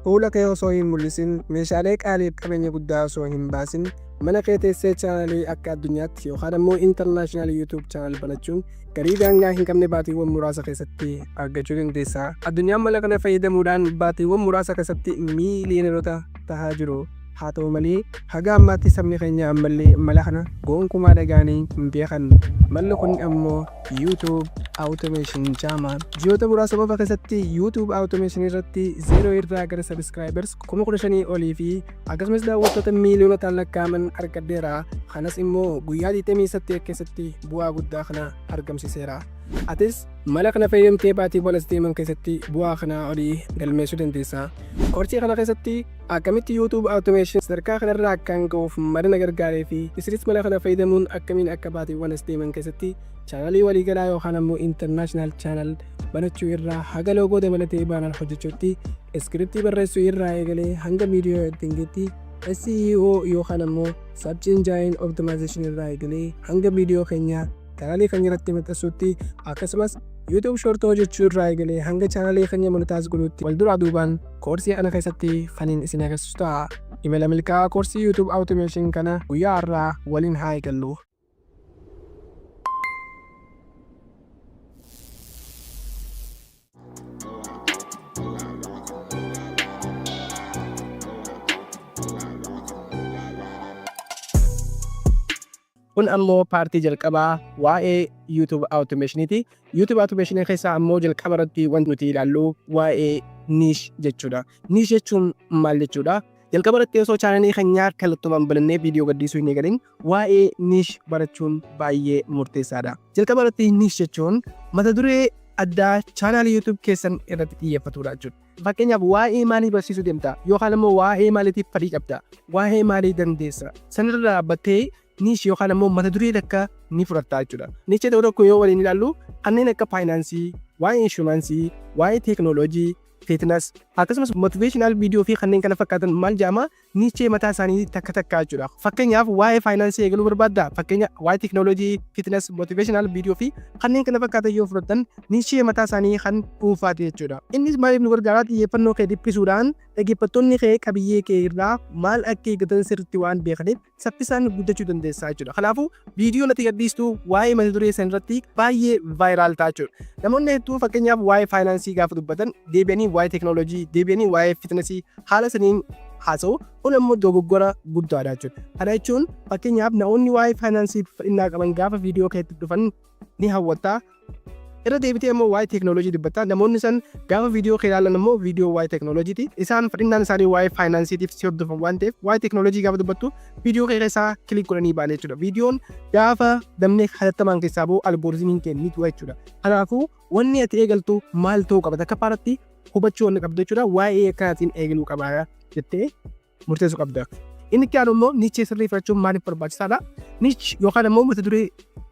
fuula kee osoo hin mul'isin, meeshaalee qaalii fi qabeenya guddaa osoo hin baasin, mana kee teessee chaanalii akka addunyaatti yookaan immoo intarnaashinaal YouTube chaanal banachuun garii daangaa hin qabne baatiiwwan muraasa keessatti argachuu dandeessa. Addunyaan mala kana fayyadamuudhaan baatiiwwan muraasa keessatti miiliyoonota tahaa jiru. Haa ta'u malee haga ammaatti sabni keenya ammallee mala kana gonkumaa dhagaanii hin beekan. Malli kun ammoo YouTube automation jedhama. Ji'oota muraasa qofa keessatti YouTube automation irratti 0 irraa gara subscribers 15,000 olii fi akkasumas daawwattoota miiliyoonotaan lakkaa'aman argadheera. Kanas immoo guyyaa 28 keessatti bu'aa guddaa kana argamsiiseera. Atis mala kana fayyadamtee baatiiwwan as deeman keessatti bu'aa kana olii galmeessuu dandeessa. Koorsii kana keessatti akkamitti YouTube automation sadarkaa kanarraa akkaan ga'uuf marina gargaaree fi isinis mala kana fayyadamuun akkamiin akka baatiiwwan as deeman keessatti chaanalii waliigalaa yookaan ammoo international channel banachuu irraa haga loogoo dabalatee baanaan hojjechuutti iskiriptii barreessuu irraa eegalee hanga viidiyoo editingiitti SEO yookaan ammoo search engine optimization irraa eegalee hanga viidiyoo keenya chaanalii keenya irratti maxxansuutti akkasumas YouTube short hojjechuu irraa eegalee hanga chaanalii keenya monetize godhuutti wal duraa duubaan koorsii ana keessatti kaniin isin agarsiisu ta'a. Imala milkaa'aa koorsii YouTube automation kana guyyaa har'aa waliin haa eegallu. Kun ammoo paartii jalqabaa waa'ee YouTube automationiti. YouTube automation keessaa ammoo jalqaba irratti wanti nuti ilaallu waa'ee niche jechuudha. Niche jechuun maal jechuudha? Jalqaba irratti osoo chaanalii keenyaa kallattumaan banannee viidiyoo gaddisuu hin eegalin waa'ee niche barachuun baay'ee murteessaadha. Jalqaba irratti niche jechuun mata duree addaa chaanalii YouTube keessan irratti xiyyeeffatudha jechuudha. Fakkeenyaaf waa'ee maalii barsiisuu deemta yookaan immoo waa'ee maaliitiif fedhii qabda? Waa'ee maalii dandeessa? Sanirra dhaabbattee niche yookaan ammoo mata duree takka ni fudhatta jechuudha. Niche tokko yoo waliin ilaallu kanneen akka faayinaansii, waa'ee inshuraansii, waa'ee teeknooloojii, fitness akkasumas motivational video fi kanneen kana fakkaatan maal jedhama niche mataa isaanii takka takka jechuudha. Fakkeenyaaf waa'ee faayinaansii eegaluu barbaadda, fakkeenya waa'ee teeknooloojii, fitness, motivational video fi kanneen kana fakkaatan yoo fudhatan niche mataa isaanii kan dhuunfaati jechuudha. Innis maaliif nu gargaara? Xiyyeeffannoo kee dhiphisuudhaan dhaggeeffattoonni kee qabiyyee kee irraa maal akka eeggatan sirriitti waan beekaniif saffisaan guddachuu dandeessa jechuudha. Kanaafuu viidiyoo natti gadhiistu waa'ee mata duree san irratti baay'ee vaayiraal ta'a jechuudha. Namoonni hedduu fakkeenyaaf waa'ee faayinaansii gaafa dubbatan deebi'anii waa'ee teeknooloojii, deebi'anii waa'ee fitnessii haala saniin haasa'u kun immoo dogoggora guddaadha jechuudha. Kana jechuun fakkeenyaaf namoonni waa'ee faayinaansii fedhii qaban gaafa viidiyoo keetti dhufan ni hawwata. Irra deebitee immoo waa'ee teeknooloojii dubbata. Namoonni san gaafa viidiyoo kee ilaalan immoo viidiyoo waa'ee teeknooloojiiti. Isaan fedhinnaan isaanii waa'ee faayinaansiitiif si hordofan waan ta'eef waa'ee teeknooloojii gaafa dubbattu viidiyoo kee keessaa kilik godhanii baala jechuudha. Viidiyoon gaafa damee hatattamaan keessaa bu'u algooriizimiin kennitu jechuudha. Kanaafuu wanni ati eegaltu maal ta'uu qaba? Akka paartii hubachuu wanni qabdu jechuudha. Waa'ee akkanaatiin eegaluu qabaa jettee murteessuu qabda. Inni kaan immoo niche sirrii filachuun maaliif barbaachisaadha? Niche yookaan immoo mata duree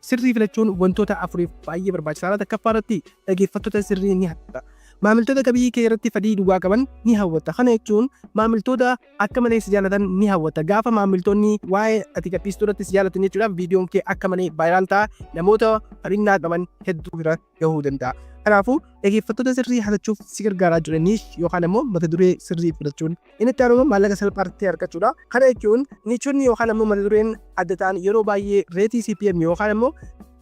sirrii filachuun wantoota afuriif baay'ee barbaachisaadha. Takkaffaaratti dhaggeeffattoota sirrii ni hawwata. Maamiltoota qabiyyee kee irratti fedhii dhugaa qaban ni hawwata. Kana jechuun maamiltoota akka malee si jaalatan ni hawwata. Gaafa maamiltoonni waa'ee ati gadhiistuu irratti si jaalatan jechuudha viidiyoon kee akka malee vaayiraal ta'a. Namoota fedhii qaban hedduu bira gahuu danda'a. Kanaafuu dhaggeeffattoota sirrii hatachuuf si gargaaraa jira niche yookaan immoo mata duree sirrii filachuun. Inni itti aanu maallaqa salphaatti argachuudha. Kana jechuun nichonni yookaan immoo mata dureen adda ta'an yeroo baay'ee reetii CPM yookaan immoo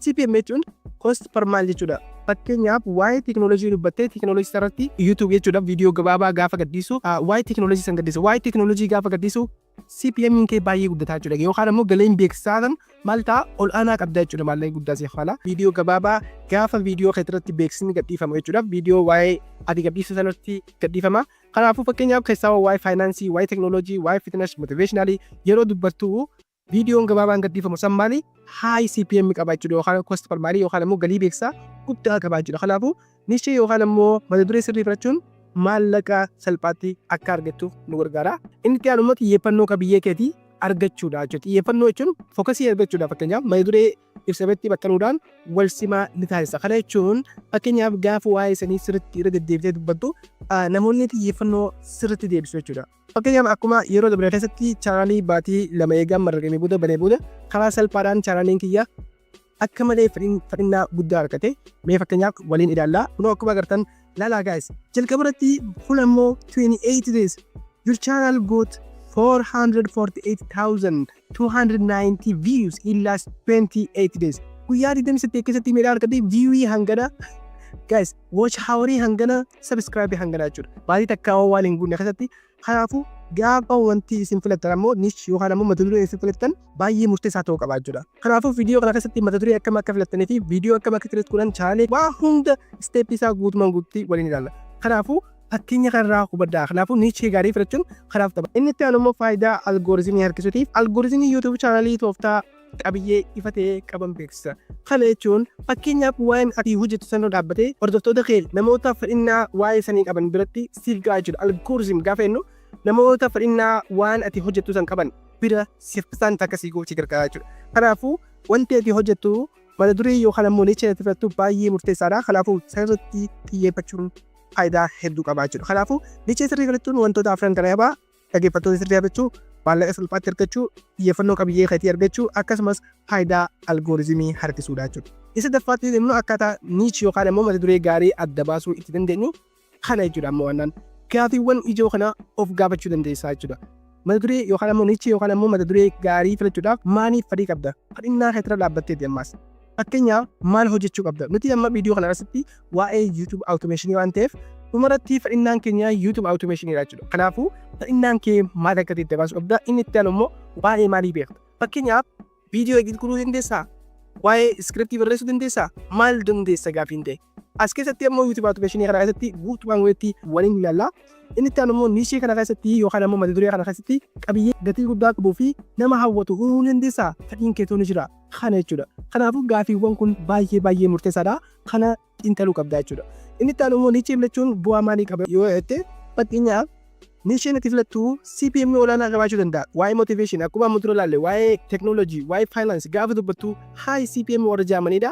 CPM jechuun cost per mile jechuudha. Fakkeenyaaf waa'ee teeknooloojii dubbattee teeknooloojii irratti YouTube jechuudha viidiyoo gabaabaa gaafa gadhiisu waa'ee teeknooloojii san gadhiisu waa'ee teeknooloojii gaafa gadhiisu CPM kee baay'ee guddataa jechuudha. Yookaan immoo galeen beeksisaa maal ta'a ol aanaa qabda jechuudha maallaqni guddaa siif haala. Viidiyoo gabaabaa gaafa viidiyoo kee irratti beeksisni gadhiifama jechuudha. Viidiyoo waa'ee ati gadhiisu sanatti gadhiifama. Kanaafuu fakkeenyaaf keessaa waa'ee faayinaansii, waa'ee teeknooloojii, waa'ee fitness, motivationalii yeroo dubbattu viidiyoon gabaabaan gadhiifamu san maali? High CPM qaba jechuudha yookaan cost per mile yookaan immoo galii beeksisaa guddaa qaba jechuudha. Kanaafuu niche yookaan immoo mata duree sirrii filachuun maallaqa salphaatti akka argattuuf nu gargaara. Inni itti aanu immoo xiyyeeffannoo qabiyyee keetii argachuudha jechuudha. Xiyyeeffannoo jechuun fookasii argachuudha. Fakkeenyaaf mata duree ibsametti bakkanuudhaan wal simaa ni taasisa. Kana jechuun fakkeenyaaf gaafa waa'ee sanii sirriitti irra deddeebitee dubbattu namoonni xiyyeeffannoo sirriitti deebisu jechuudha. Fakkeenyaaf akkuma yeroo dabre keessatti chaanalii baatii 2 eegan margamee booda banee booda karaa salphaadhaan chaanaliin kiyya akka malee fedhinnaa guddaa argate mee fakkeenyaaf waliin ilaallaa. Kunoo akkuma agartan Lala guys, jalqabarratti kun ammoo 28 days. Your channel got 448,290 views in last 28 days. Guyyaa 28 keessatti meeqa argatte viewii hangana. Guys, watch hawrii hangana, subscribe hangana jechuudha. Baatii takkaa waan hin guunne keessatti kanaafuu gaafa wanti isin filattan ammoo niche yookaan ammoo mata duree isin filattan baay'ee murteessaa ta'uu qaba jechuudha. Kanaafuu viidiyoo kana keessatti mata duree akkam akka filattanii fi viidiyoo akkam akka filattan chaanelee waa hunda step isaa guutumaan guutti waliin ilaalla. Kanaafuu fakkeenya kanarraa hubadhaa. Kanaafuu niche gaarii filachuun kanaaf tapha. Inni itti aanu immoo faayidaa algooriizimii harkisuutiif algooriizimii YouTube chaanalii tooftaa qabiyyee ifa ta'ee qaban beeksisa. Kana jechuun fakkeenyaaf waa'een ati hojjettu sanuu dhaabbatee hordoftoota kee namoota fedhinnaa waa'ee sanii qaban biratti siif gahaa jechuudha. Algooriizim gaafa jennu namoota fedhinnaa waan ati hojjettu san qaban bira siffisaan akkasii gochii gargaaraa jechuudha. Kanaafuu wanti ati hojjettu mata duree yookaan ammoo niche ati filattu baay'ee murteessaadha. Kanaafuu sirriitti xiyyeeffachuun faayidaa hedduu qabaa jechuudha. Kanaafuu niche sirrii filachuun wantoota afran kana yabaa dhaggeeffattoota sirrii argachuu, maallaqa salphaatti argachuu, xiyyeeffannoo qabiyyee keetii argachuu akkasumas faayidaa algooriizimii harkisuudha jechuudha. Isa daffaatti immoo akkaataa niche yookaan ammoo mata duree gaarii adda baasuu itti dandeenyu kana jechuudha ammoo wannan gaafiiwwan ijoo kana of gaafachuu dandeessaa jechuudha. Mata duree yookaan ammoo niche yookaan ammoo mata duree gaarii filachuudhaaf maaliif fedhii qabda? Fedhinnaa keetirra dhaabbattee deemaas. Fakkeenyaaf maal hojjechuu qabda? Nuti amma viidiyoo kana irratti waa'ee YouTube automation waan ta'eef dhumarratti fedhinnaan keenya YouTube automation jechuudha. Kanaafuu fedhinnaan kee maal akka ta'e baasuu qabda. Inni itti aanu immoo waa'ee maalii beekta? Fakkeenyaaf viidiyoo edit gochuu dandeessaa? Waa'ee iskiriptii barreessuu dandeessaa? Maal dandeessa gaafiin ta'e? As keessatti ammoo YouTube automation kana keessatti guutumaan guutuutti waliin ilaalla. Inni itti aanu immoo niche kana keessatti yookaan ammoo mata duree kana keessatti qabiyyee gatii guddaa qabuu fi nama hawwatu uumuu dandeessaa? Fedhiin keetu ni jira. Kana jechuudha. Kanaafuu gaafiiwwan kun baay'ee murteessaadha. Kana xiinxaluu qabda jechuudha. Inni itti aanu immoo niche filachuun bu'aa maalii qaba yoo jette fakkeenyaaf niche ati filattu CPM olaanaa qabaachuu danda'a. Waa'ee motivation akkuma amma dura ilaalle waa'ee technology, waa'ee finance gaafa dubbattu high CPM warra jaamanidha.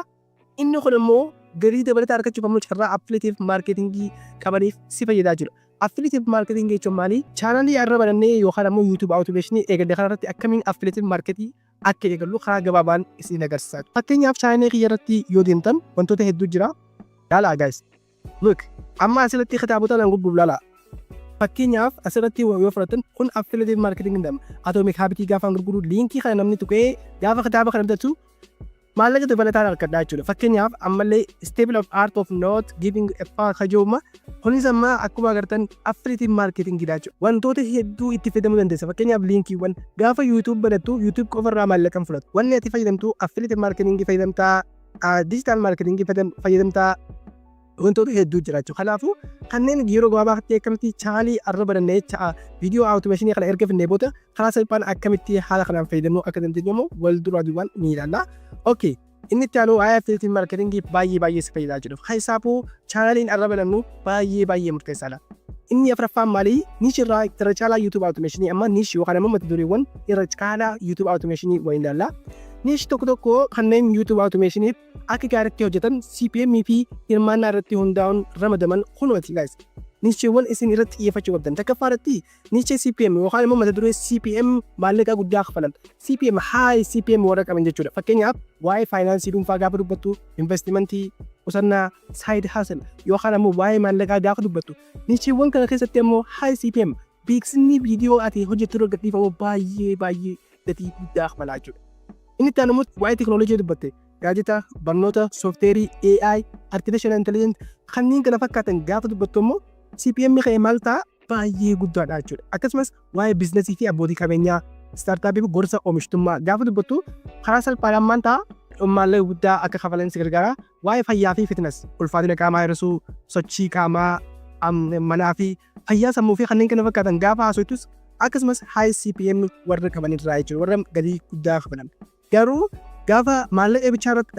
Inni kun immoo garii dabalataa argachuuf ammoo carraa affiliative marketingii qabaniif si fayyadaa jira. Affiliative marketing jechuun maali? Chaanalii irra banannee yookaan ammoo YouTube automation eegalee kanarratti akkamiin affiliative marketing akka eegallu karaa gabaabaan isin agarsiisa. Fakkeenyaaf chaanalii kiyya irratti yoo deemtan wantoota hedduu jira. Laalaa guys. Look, amma asirratti kitaabota nan gurguru laala. Fakkeenyaaf asirratti yoo fudhatan kun affiliative marketing jedhama. Atomic Habits gaafa gurguru liinkii kana namni tuqee gaafa kitaaba kana bitatu maallaqa dabalataan argadhaa jechuudha. Fakkeenyaaf ammallee stable of art of not giving a fuck hajooma kunis amma akkuma agartan affiliative marketing jechuudha. Wantoota hedduu itti fayyadamuu dandeessa. Fakkeenyaaf liinkiiwwan gaafa YouTube banattu YouTube qofarraa maallaqa fudhatu. Wanni ati fayyadamtu affiliative marketing fayyadamtaa, digital marketing fayyadamtaa wantoota hedduu jira jechuudha. Kanaafuu kanneen yeroo gabaabaatti akkamitti chaanalii irra banannee viidiyoo automation kana erga finnee booda karaa salphaan akkamitti haala kanaan fayyadamuu akka dandeenyu wal duraa duubaan ni ilaalla. Okay, inni itti aanu waa'ee affiliative marketing baay'ee si fayyadaa jedhu. Kanaafuu chaanaliin irra banannu baay'ee murteessaadha. Inni afuraffaan maali? Niche irra caalaa YouTube automation amma niche yookaan ammoo mata dureewwan irra caalaa YouTube automation waliin ilaalla. Niche tokko kanneen YouTube automation akka gaariitti hojjetan CPM fi hirmaannaa irratti hundaa'uun ramadaman kunuuti guys. Nicheewwan isin irratti xiyyeeffachuu qabdan. Takkaffaaratti niche CPM yookaan immoo mata duree CPM maallaqa guddaa kafalan. CPM high CPM warra qaban jechuudha. Fakkeenyaaf waa'ee faayinaansii dhuunfaa gaafa dubbattu, investimentii, qusannaa, side hustle yookaan ammoo waa'ee maallaqaa gaafa dubbattu. Nicheewwan kana keessatti ammoo high CPM beeksisni viidiyoo ati hojjettu irra gadhiifamu baay'ee gatii guddaa kafalaa jechuudha. Inni itti aanu waa'ee teknoolojii dubbatte. Gaajita, barnoota, soofteerii, AI, artificial intelligence kanneen kana fakkaatan gaafa dubbattu immoo CPM ka'ee maal ta'a baay'ee guddaadha jechuudha. Akkasumas waa'ee biizinasii fi abbootii qabeenyaa, startup fi gorsa oomishtummaa gaafa dubbattu karaa salphaadhaan maal ta'a maallaqa guddaa akka kafalan si gargaara. Waa'ee fayyaa fi fitness, ulfaatina qaamaa hir'isuu, sochii qaamaa, manaa fi fayyaa sammuu fi kanneen kana fakkaatan gaafa haasoftus akkasumas high CPM warra qabanirraa jechuudha. Warra gadii guddaa kafalan. Garuu gaafa maallaqa bichaa irratti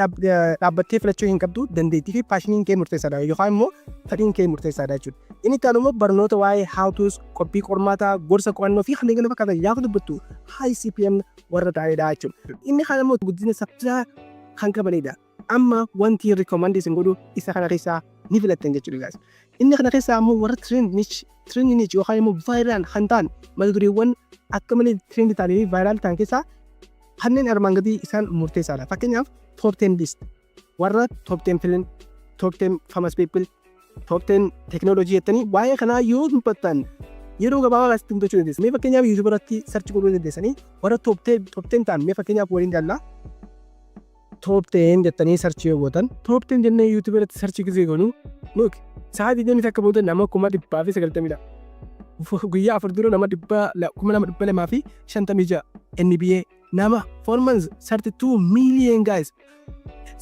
dhaabbattee filachuu hin qabdu dandeettii fi paashiniin kee murteessaadha yookaan immoo fedhiin kee murteessaadha jechuudha. Inni itti aanu immoo barnoota waa'ee how to's, qophii qormaataa, gorsa qo'annoo fi kanneen kana fakkaatan gaafa dubbattu high CPM warra ta'edha jechuudha. Inni kaan immoo guddina saffisaa kan qabanidha. Amma wanti recommend isin godhu isa kana keessaa ni filattan jechuudha. Inni kana keessaa ammoo warra trend niche yookaan immoo viral kan ta'an mata dureewwan akka malee trend ta'anii fi viral ta'an keessaa kanneen armaan gadii isaan murteessaadha. Fakkeenyaaf top 10 list warra top 10 film, top 10 famous people, top 10 teknoolojii jettanii waa'ee kanaa yoo dubbattan yeroo gabaabaa keessatti mudachuu dandeessu. Mee fakkeenyaaf YouTube irratti search godhuu dandeessanii warra top 10 ta'an mee fakkeenyaaf waliin jaallaa top 10 jettanii search yoo gootan top 10 jennee YouTube irratti search gisee goonu look sa'a viidiyoon isa akka booda nama 290 guyyaa 4 dura nama 256 NBA nama 4 months 32 million guys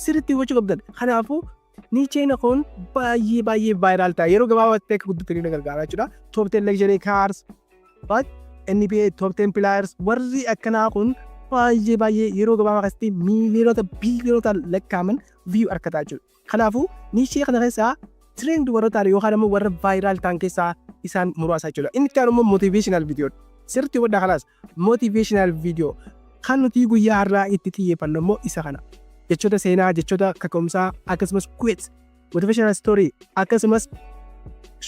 sirriitti hubachuu qabdan. Kanaafuu nicheen kun baay'ee viral ta'a yeroo gabaabaatti akka guddatanii na gargaara jechuudha. Top 10 luxury cars but NBA top 10 players warri akkanaa kun baay'ee yeroo gabaabaa keessatti miiliyoonota biliyoonota lakkaaman view argataa jechuudha. Kanaafuu nichee kana keessaa trend warra ta'an yookaan immoo warra viral ta'an keessaa isaan muraasa jechuudha. Inni itti aanu immoo motivational video sirriitti hubadhaa. Kanaas motivational video kan nuti guyyaa har'aa itti xiyyeeffannu immoo isa kana. Jechoota seenaa, jechoota kaka'umsaa akkasumas quotes, motivational story akkasumas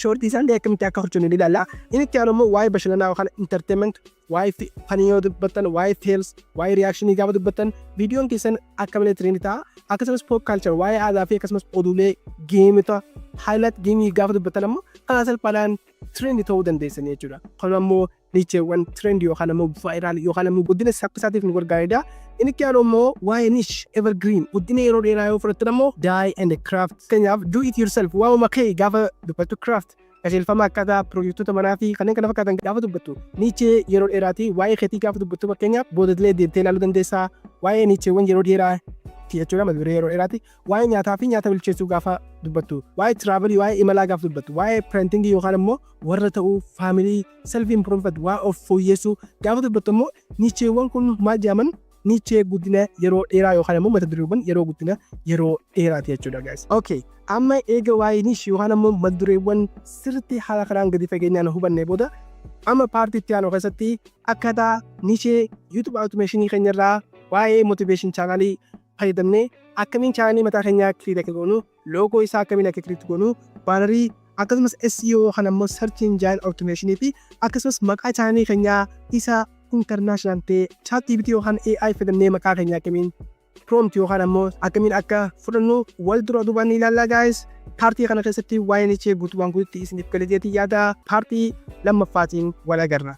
shortii isaan akkamitti akka hojjennu ni ilaalla. Inni itti aanu immoo waa'ee bashannanaa yookaan entertainment, waa'ee fanii yoo dubbattan, waa'ee fails, waa'ee reactionii gaafa dubbattan viidiyoon keessan akka malee trend ta'a. Akkasumas pop culture waa'ee aadaa fi akkasumas oduulee geemota highlight geemii gaafa dubbattan ammoo karaa salphaadhaan trend ta'uu dandeessanii jechuudha. Kun ammoo nicheewwan trend yookaan ammoo viral yookaan ammoo guddina sappisaatiif nu gargaaranidha. Inni itti aanu immoo waa'ee niche evergreen guddina yeroo dheeraa yoo fudhattan ammoo die and craft. Fakkeenyaaf do it yourself waa'uma kee gaafa dubbattu craft qajeelfama akkaataa piroojektota manaa fi kanneen kana fakkaatan gaafa dubbattu nichee yeroo dheeraati. Waa'ee keetii gaafa dubbattu fakkeenyaaf boodatilee deemtee ilaaluu dandeessaa. Waa'ee nicheewwan yeroo dheeraa jechuudha mata duree yeroo dheeraati. Waa'ee nyaataa fi nyaata bilcheessuu gaafa dubbattu, waa'ee travelii, waa'ee imalaa gaafa dubbattu, waa'ee parentingii yookaan immoo warra ta'uu faamilii self improvement waa'ee of fooyyessuu gaafa dubbattu immoo nicheewwan kun maal jedhaman nichee guddina yeroo dheeraa yookaan immoo mata dureewwan yeroo guddina yeroo dheeraati jechuudha guys. Okay, amma eega waa'ee niche yookaan immoo mata dureewwan sirriitti haala kanaan gadi fageenyaan hubannee booda amma paartii itti aanu keessatti akkaataa nichee YouTube automation keenyarraa waa'ee motivation channelii fayyadamnee akkamiin chaanalii mataa keenyaa create akka goonu, loogoo isaa akkamiin akka create goonu, baanarii akkasumas SEO kan ammoo search engine automation fi akkasumas maqaa chaanalii keenyaa isa international ta'e ChatGPT yookaan AI fayyadamnee maqaa keenyaa akkamiin prompt yookaan ammoo akkamiin akka fudhannu wal dura duubaan ilaallaa guys. Paartii kana keessatti waa'ee nichee guutumaan guututti isiniif galateetii yaada. Paartii lammaffaatiin wal agarra.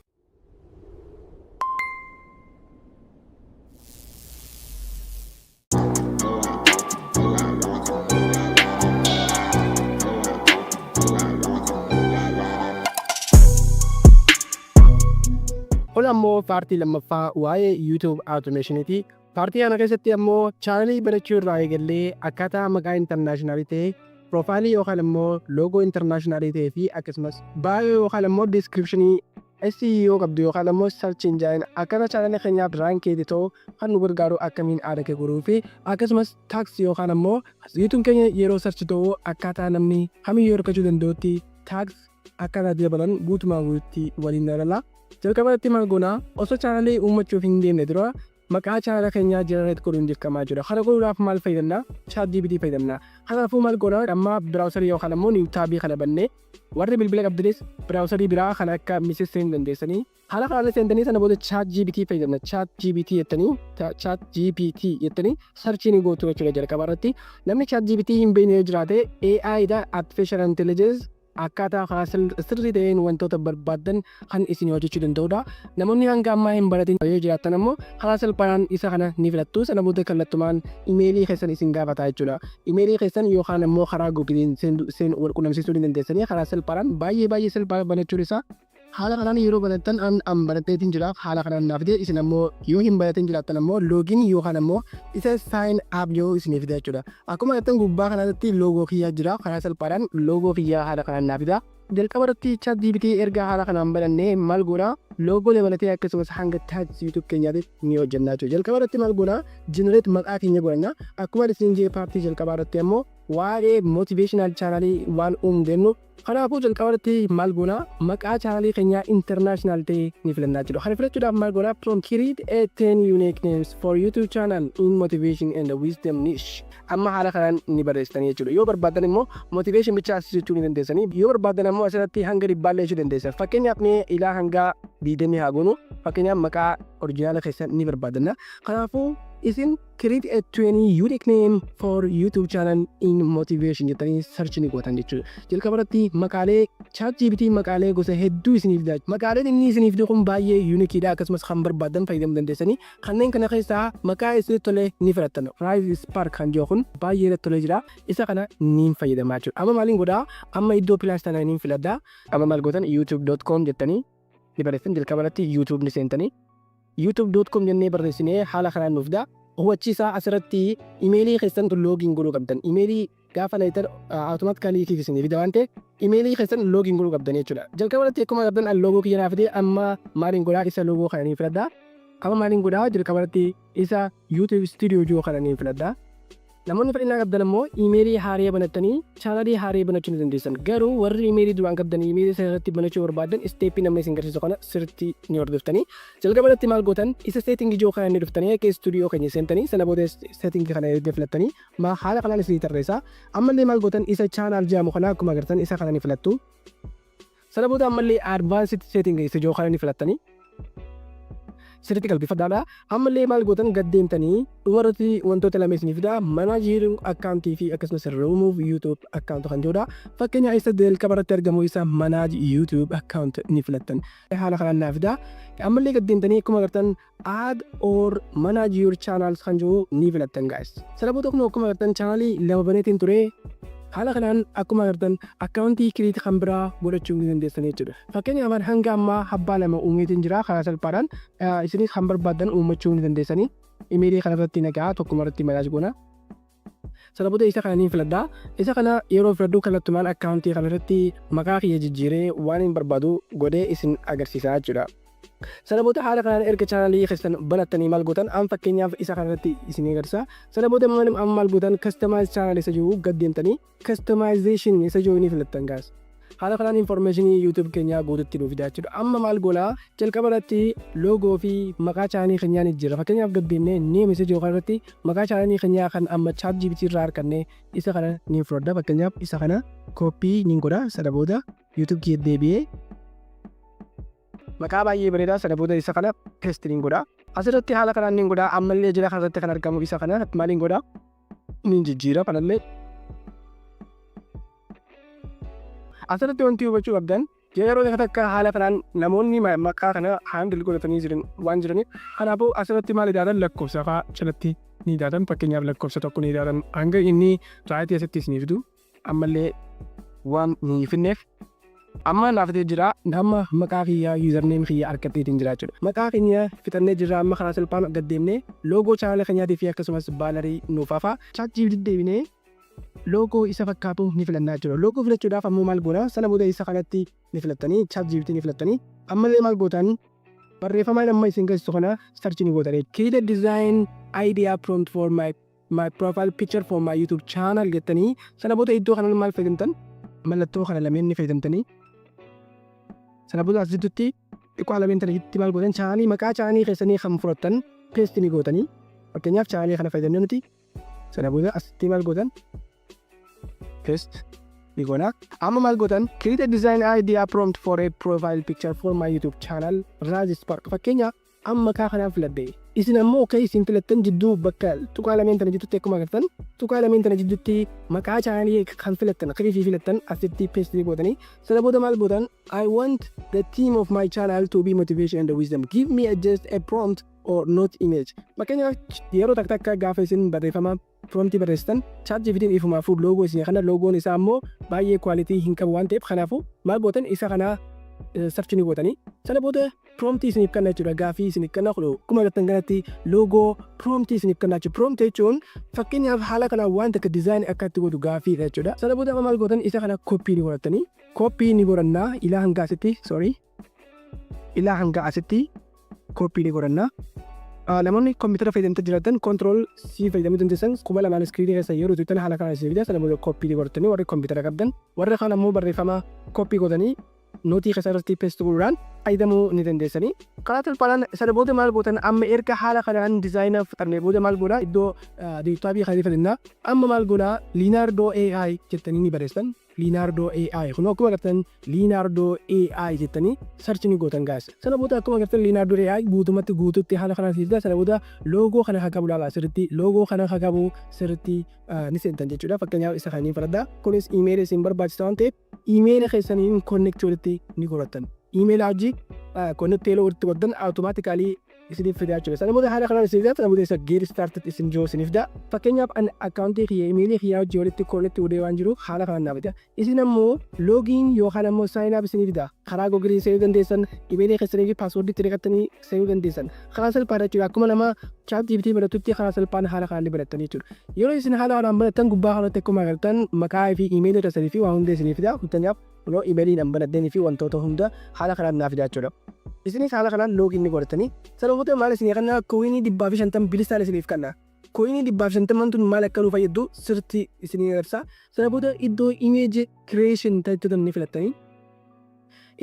Kun ammoo paartii lammaffaa waa'ee YouTube automationiiti. Paartii kana keessatti ammoo chaanalii barachuu irraa eegallee akkaataa maqaa internaashinaali ta'e, piroofaayilii yookaan immoo loogoo internaashinaali ta'ee fi akkasumas baay'oo yookaan immoo diskiripshinii SEO qabdu yookaan immoo search engine akkana chaanalii keenyaaf raankeeti ta'u kan nu gargaaru akkamiin aada kee godhuu fi akkasumas taaks yookaan ammoo YouTube keenya yeroo search ta'u akkaataa namni kamiyyuu argachuu danda'utti taaks akkaataa dabalan guutumaa guututti waliin ilaalaa. Jalqabatti maal goonaa osoo chaanalii uummachuuf hin deemne dura maqaa chaanala keenyaa jenereet godhuun dirqamaa jira. Kana godhuudhaaf maal fayyadamna? ChatGPT fayyadamna. Kanaafuu maal goonaa amma biraawusarii yookaan ammoo niwutaabii kana bannee warri bilbila qabdanis biraawusarii biraa kan akka mises seenuu dandeessanii haala kanaan seentanii sana booda ChatGPT fayyadamna. ChatGPT jettanii sarchiin gootu jechuudha jalqaba irratti. Namni ChatGPT hin beekne jiraate AI dha artificial intelligence akkaataa sirrii ta'een wantoota barbaadan kan isin hojjechuu danda'udha. Namoonni hanga ammaa hin baratin yoo jiraatan ammoo karaa salphaan isa kana ni filattu. Sana booda kallattumaan imeelii keessan isin gaafata jechuudha. Imeelii keessan yookaan ammoo karaa Googleen wal quunnamsiisuu ni dandeessanii karaa salphaan baay'ee salphaa banachuun isaa haala kanaan yeroo barattan an baratteetiin jira. Haala kanaan naaf ta'e isin ammoo yoo hin baratin jiraattan ammoo loogiin yookaan ammoo isa sign up yoo isiniif ta'e jechuudha. Akkuma argattan gubbaa kanatti loogoo kiyyaa jira. Karaa salphaadhaan loogoo kiyyaa haala kanaan naaf ta'a. Jalqaba irratti ChatGPT erga haala kanaan banannee maal goona loogoo dabalatee akkasumas hanga taaks YouTube keenyaatti ni hojjannaa jechuudha. Jalqaba irratti maal goona generate maqaa keenya godhanna. Akkuma isin jee paartii jalqabaa irratti ammoo waa'ee motivational channelii waan uumnu. Kanaafuu jalqaba irratti maal goona maqaa chaanalii keenyaa international ta'e ni filannaa jechuudha. Kana filachuudhaaf maal goona from create 10 unique names for YouTube channel in motivation and wisdom niche. Amma haala kanaan ni barreessitanii jechuudha. Yoo barbaadan immoo motivation bicha asirratti ni dandeessanii. Yoo barbaadan ammoo asirratti hanga 100 illee dandeessan. Fakkeenyaaf mee ilaa hanga 20 haa goonu. Fakkeenyaaf maqaa oriijinaala keessan ni barbaadanna. Kanaafuu isin create a 20 unique name for YouTube channel in motivation jettanii search ni gootan jechuudha. Jalqaba irratti maqaalee ChatGPT maqaalee gosa hedduu isiniif fida. Maqaaleen inni isiniif fidu kun baay'ee unique dha, akkasumas kan barbaadan fayyadamuu dandeessanii. Kanneen kana keessaa maqaa isinitti tole ni filattan. Rise Spark kan jiru kun baay'ee natti tole jira. Isa kana ni fayyadamaa jechuudha. Amma maaliin godhaa? Amma iddoo pilaas tanaa ni filadhaa. Amma maal gootan youtube.com jettanii ni barreessan. Jalqaba irratti YouTube ni seentanii youtube.com jennee barreessinee haala kanaan nuuf fidaa. Hubachiisaa asirratti imeelii keessan loogiin godhuu qabdan. Imeelii gaafa layitar automaatikaalii kiikisanii fida waan ta'eef imeelii keessan loogiin godhuu qabdan jechuudha. Jalqaba irratti akkuma qabdan loogoo kiyya naaf fide amma maaliin godhaa isa loogoo kana ni filadhaa. Amma maaliin godhaa jalqaba irratti isa YouTube studio jiru kana ni filadhaa. Namoonni fedhii qabdan immoo imeelii haaraa banattanii chaanalii haaraa banachuu ni dandeessan. Garuu warri imeelii duraan qabdan imeelii irratti banachuu barbaadan isteeppii namni isin garsiisu kana sirriitti ni hordoftanii. Jalqaba irratti maal gootan isa seetingii jiru kana ni dhuftanii akka studio keenya seentanii sana booda seetingii kana erga filattanii haala kanaan isinii tarreessa. Ammallee maal gootan isa chaanal jedhamu kana akkuma agartan isa kana ni filattu. Sana booda ammallee advanced setting isa jiru kana ni filattanii. Sirriitti qalbifadhaadha. Ammallee maal gootan gad deemtanii dhumarratti wantoota lama isiniif fida. Manaajirii akkaawuntii fi akkasumas remove YouTube akkaawunti kan jirudha. Fakkeenyaaf isa jalqaba irratti argamu isa manage YouTube akkaawunti ni filattan. Haala kanaan naaf fida. Ammallee gad deemtanii akkuma agartan add or manage your channels kan jiru ni filattan guys. Sana booda akkuma agartan chaanalii lama baneetiin ture. Haala kanaan akkuma agartan akkaawuntii kiriitii kan biraa godhachuu ni dandeessan jechuudha. Fakkeenyaaf hanga ammaa abbaa lama uumeetiin jira karaa salphaadhaan isinis kan barbaadan uumachuu ni dandeessanii. Imeelii kana irratti nagaa tokkuma irratti manaaj goona. Sana booda isa kana ni filadhaa. Isa kana yeroo filadhu kallattumaan akkaawuntii kana irratti maqaa kiyya jijjiiree waan hin barbaadu godhee isin agarsiisa jechuudha. Sana booda haala kanaan erga chaanalii keessan banattanii maal gootan amma fakkeenyaaf isa kanarratti isin agarsiisa. Sana booda amma maal gootan customize channel isa jiru gad deemtanii customization isa jiru ni filattan gaas. Haala kanaan informationii YouTube keenyaa guututti nuuf fidaa jechuudha. Amma maal goolaa jalqaba irratti loogoo fi maqaa chaanalii keenyaa ni jira. Fakkeenyaaf gad deemnee name isa jiru kanarratti maqaa chaanalii keenyaa kan amma ChatGPT irraa arganne isa kana ni fudhadha. Fakkeenyaaf isa kana copy ni godha. Sana booda YouTube kee deebi'ee maqaa baay'ee bareedaa sana booda isa kana paste ni godha. Asirratti haala kanaan ni godha. Ammallee jala kanarratti kan argamu isa kana maaliin godha ni jijjiira kanallee. Asirratti wanti hubachuu qabdan yeroo takka haala kanaan namoonni maqaa kana handle godhatanii jiran waan jiraniif kanaafuu asirratti maal ilaalan lakkoofsa fa'aa jalatti ni ilaalan. Fakkeenyaaf lakkoofsa tokko ni ilaalan hanga inni raayitii asitti isiniif fidu ammallee waan ni finneef. Amma naaf jira nama maqaa kiyya username kiyya argateetiin jira jechuudha. Maqaa keenya fixannee jirra amma karaa salphaan gad deemnee loogoo chaanala keenyaatii fi akkasumas baanarii nuuf hafa ChatGPT deebinee loogoo isa fakkaatu ni filannaa jechuudha. Loogoo filachuudhaaf ammoo maal goona sana booda isa kanatti ni filattanii ChatGPT ni filattanii ammallee maal gootan barreeffamaan amma isin garsiisu kana search ni gootan. Create a design idea prompt for my profile picture for my YouTube channel jettanii sana booda iddoo kana maal fayyadamtan mallattoo kana lameen ni fayyadamtanii. Sana booda asitti xiqqoo lameen tana jitti maal gootan chaanalii maqaa chaanalii keessanii kan fudhattan paste ni gootanii. Fakkeenyaaf chaanalii kana fayyadamne nuti. Sana booda asitti maal gootan paste ni goona. Amma maal gootan create a design idea prompt for a profile picture for my YouTube channel Irraa Spark. Fakkeenyaaf amma maqaa kanaan filadhe. Isin ammoo okay isin filattan jidduu bakka tuqaa lameen tana jidduutti akkuma agartan tuqaa lameen tana jidduutti maqaa chaanalii kan filattan kiriifii filattan asitti paste ni gootanii. Sana booda maal gootan I want the theme of my channel to be motivation and wisdom. Give me just a prompt or not image. Fakkeenyaaf yeroo takka gaafa isin barreeffama promptii barreessitan ChatGPT ifumaafuu loogoo isin kana loogoon isaa ammoo baay'ee quality hin qabu waan ta'eef kanaafuu maal gootan isa kana search ni gootanii. Sana booda promptii isiniif kenna jechuudha. Gaafii isiniif kenna kun akkuma agartan kanatti loogoo promptii isiniif kenna jechuudha. Prompt jechuun fakkeenyaaf haala kanaan waan takka design akka itti godhu gaafiidha jechuudha. Sana booda maal gootan isa kana copy ni godhatanii copy ni godhannaa ilaa hanga asitti copy ni godhannaa. Namoonni kompiitara fayyadamtaa jiraatan control C fayyadamuu dandeessan quba lamaan iskiriinii keessa yeroo tuutan haala kanaan isin fida. Sana booda copy ni godhatanii warri kompiitara qabdan warra kaan ammoo barreeffama copy godhanii nootii keessa irratti paste godhuudhaan fayyadamuu ni dandeessanii. karaa salphaadhaan sana booda maal gootan amma erga haala kanaan diizaayinaa fixannee booda maal goonaa iddoo diiktaabii kan fedhannaa amma maal goonaa Liinaardoo AI jettanii ni barreessan. Liinaardoo AI kun akkuma agartan Liinaardoo AI jettanii sarchi ni gootan gaas. Sana booda akkuma agartan Liinaardoo AI guututti haala kanaan siifta. Sana booda loogoo kana haa qabu laala sirriitti loogoo kana haa qabu sirriitti ni seentan jechuudha. Fakkeenyaaf isa kanneen fudhadhaa. Kunis iimeelii isin barbaachisa waan ta'eef iimeela keessaniin konneektii walitti ni godhattan. Iimeela hojii konneektii walitti godhattan awutomaatikaalii isiniif fidaa jechuudha. Sana booda haala kanaan isiniif sana booda isa geer started isin joo isiniif daa. Fakkeenyaaf an akkaawuntii kiyya iimeelii kiyyaa hojii walitti konneektii godhee waan jiru haala kanaan naaf fida. Isin ammoo loogiin yookaan ammoo saayinaap isiniif daa. Karaa googilii seenuu dandeessan iimeelii keessanii fi paaswoordii itti naqattanii seenuu dandeessan. Karaa salphaadha jechuudha. Akkuma nama ChatGPT baratutti karaa salphaan haala kanaan barattan jechuudha. Yeroo isin haala kanaan barattan gubbaa kanatti akkuma agartan maqaa fi iimeelii keessanii fi waan hunda isiniif fidaa. Fakkeenyaaf yeroo iimeeliin banadhanii fi wantoota hunda haala kanaan naaf fidaa jechuudha. Isinis haala kanaan loogiin ni godhatanii sana booda maal isinii kanna kooyinii 150 bilisaan isiniif kanna. Kooyinii 150 tun maal akka nu fayyadu sirriitti isinii agarsiisa. Sana booda iddoo image creation tajaajila ni filattanii.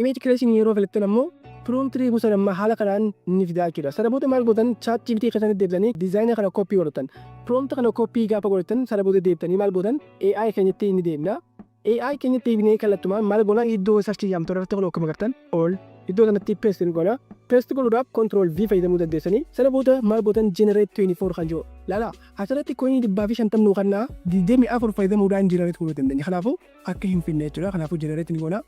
Image creation yeroo filattan ammoo prompt gosa lama haala kanaan ni fidaa jechuudha. Sana booda maal gootan ChatGPT keessatti deebisanii diizaayinii kana koppii godhatan. Prompt kana koppii gaafa godhatan sana booda deebitanii maal gootan AI keenyatti ni deemna. AI keenyatti deebinee kallattumaan maal goona iddoo sarchii yaamtoota irratti koloo akkuma agartan all iddoo kanatti paste ni goona. Paste godhuudhaaf control V fayyadamuu dandeessanii. Sana booda maal gootan generate 24 kan jiru. Laala asirratti kooyinii 150 nuu kannaa 24 fayyadamuudhaan generate godhuu dandeenya. Kanaafuu akka hin finne jechuudha. Kanaafuu generate ni goona.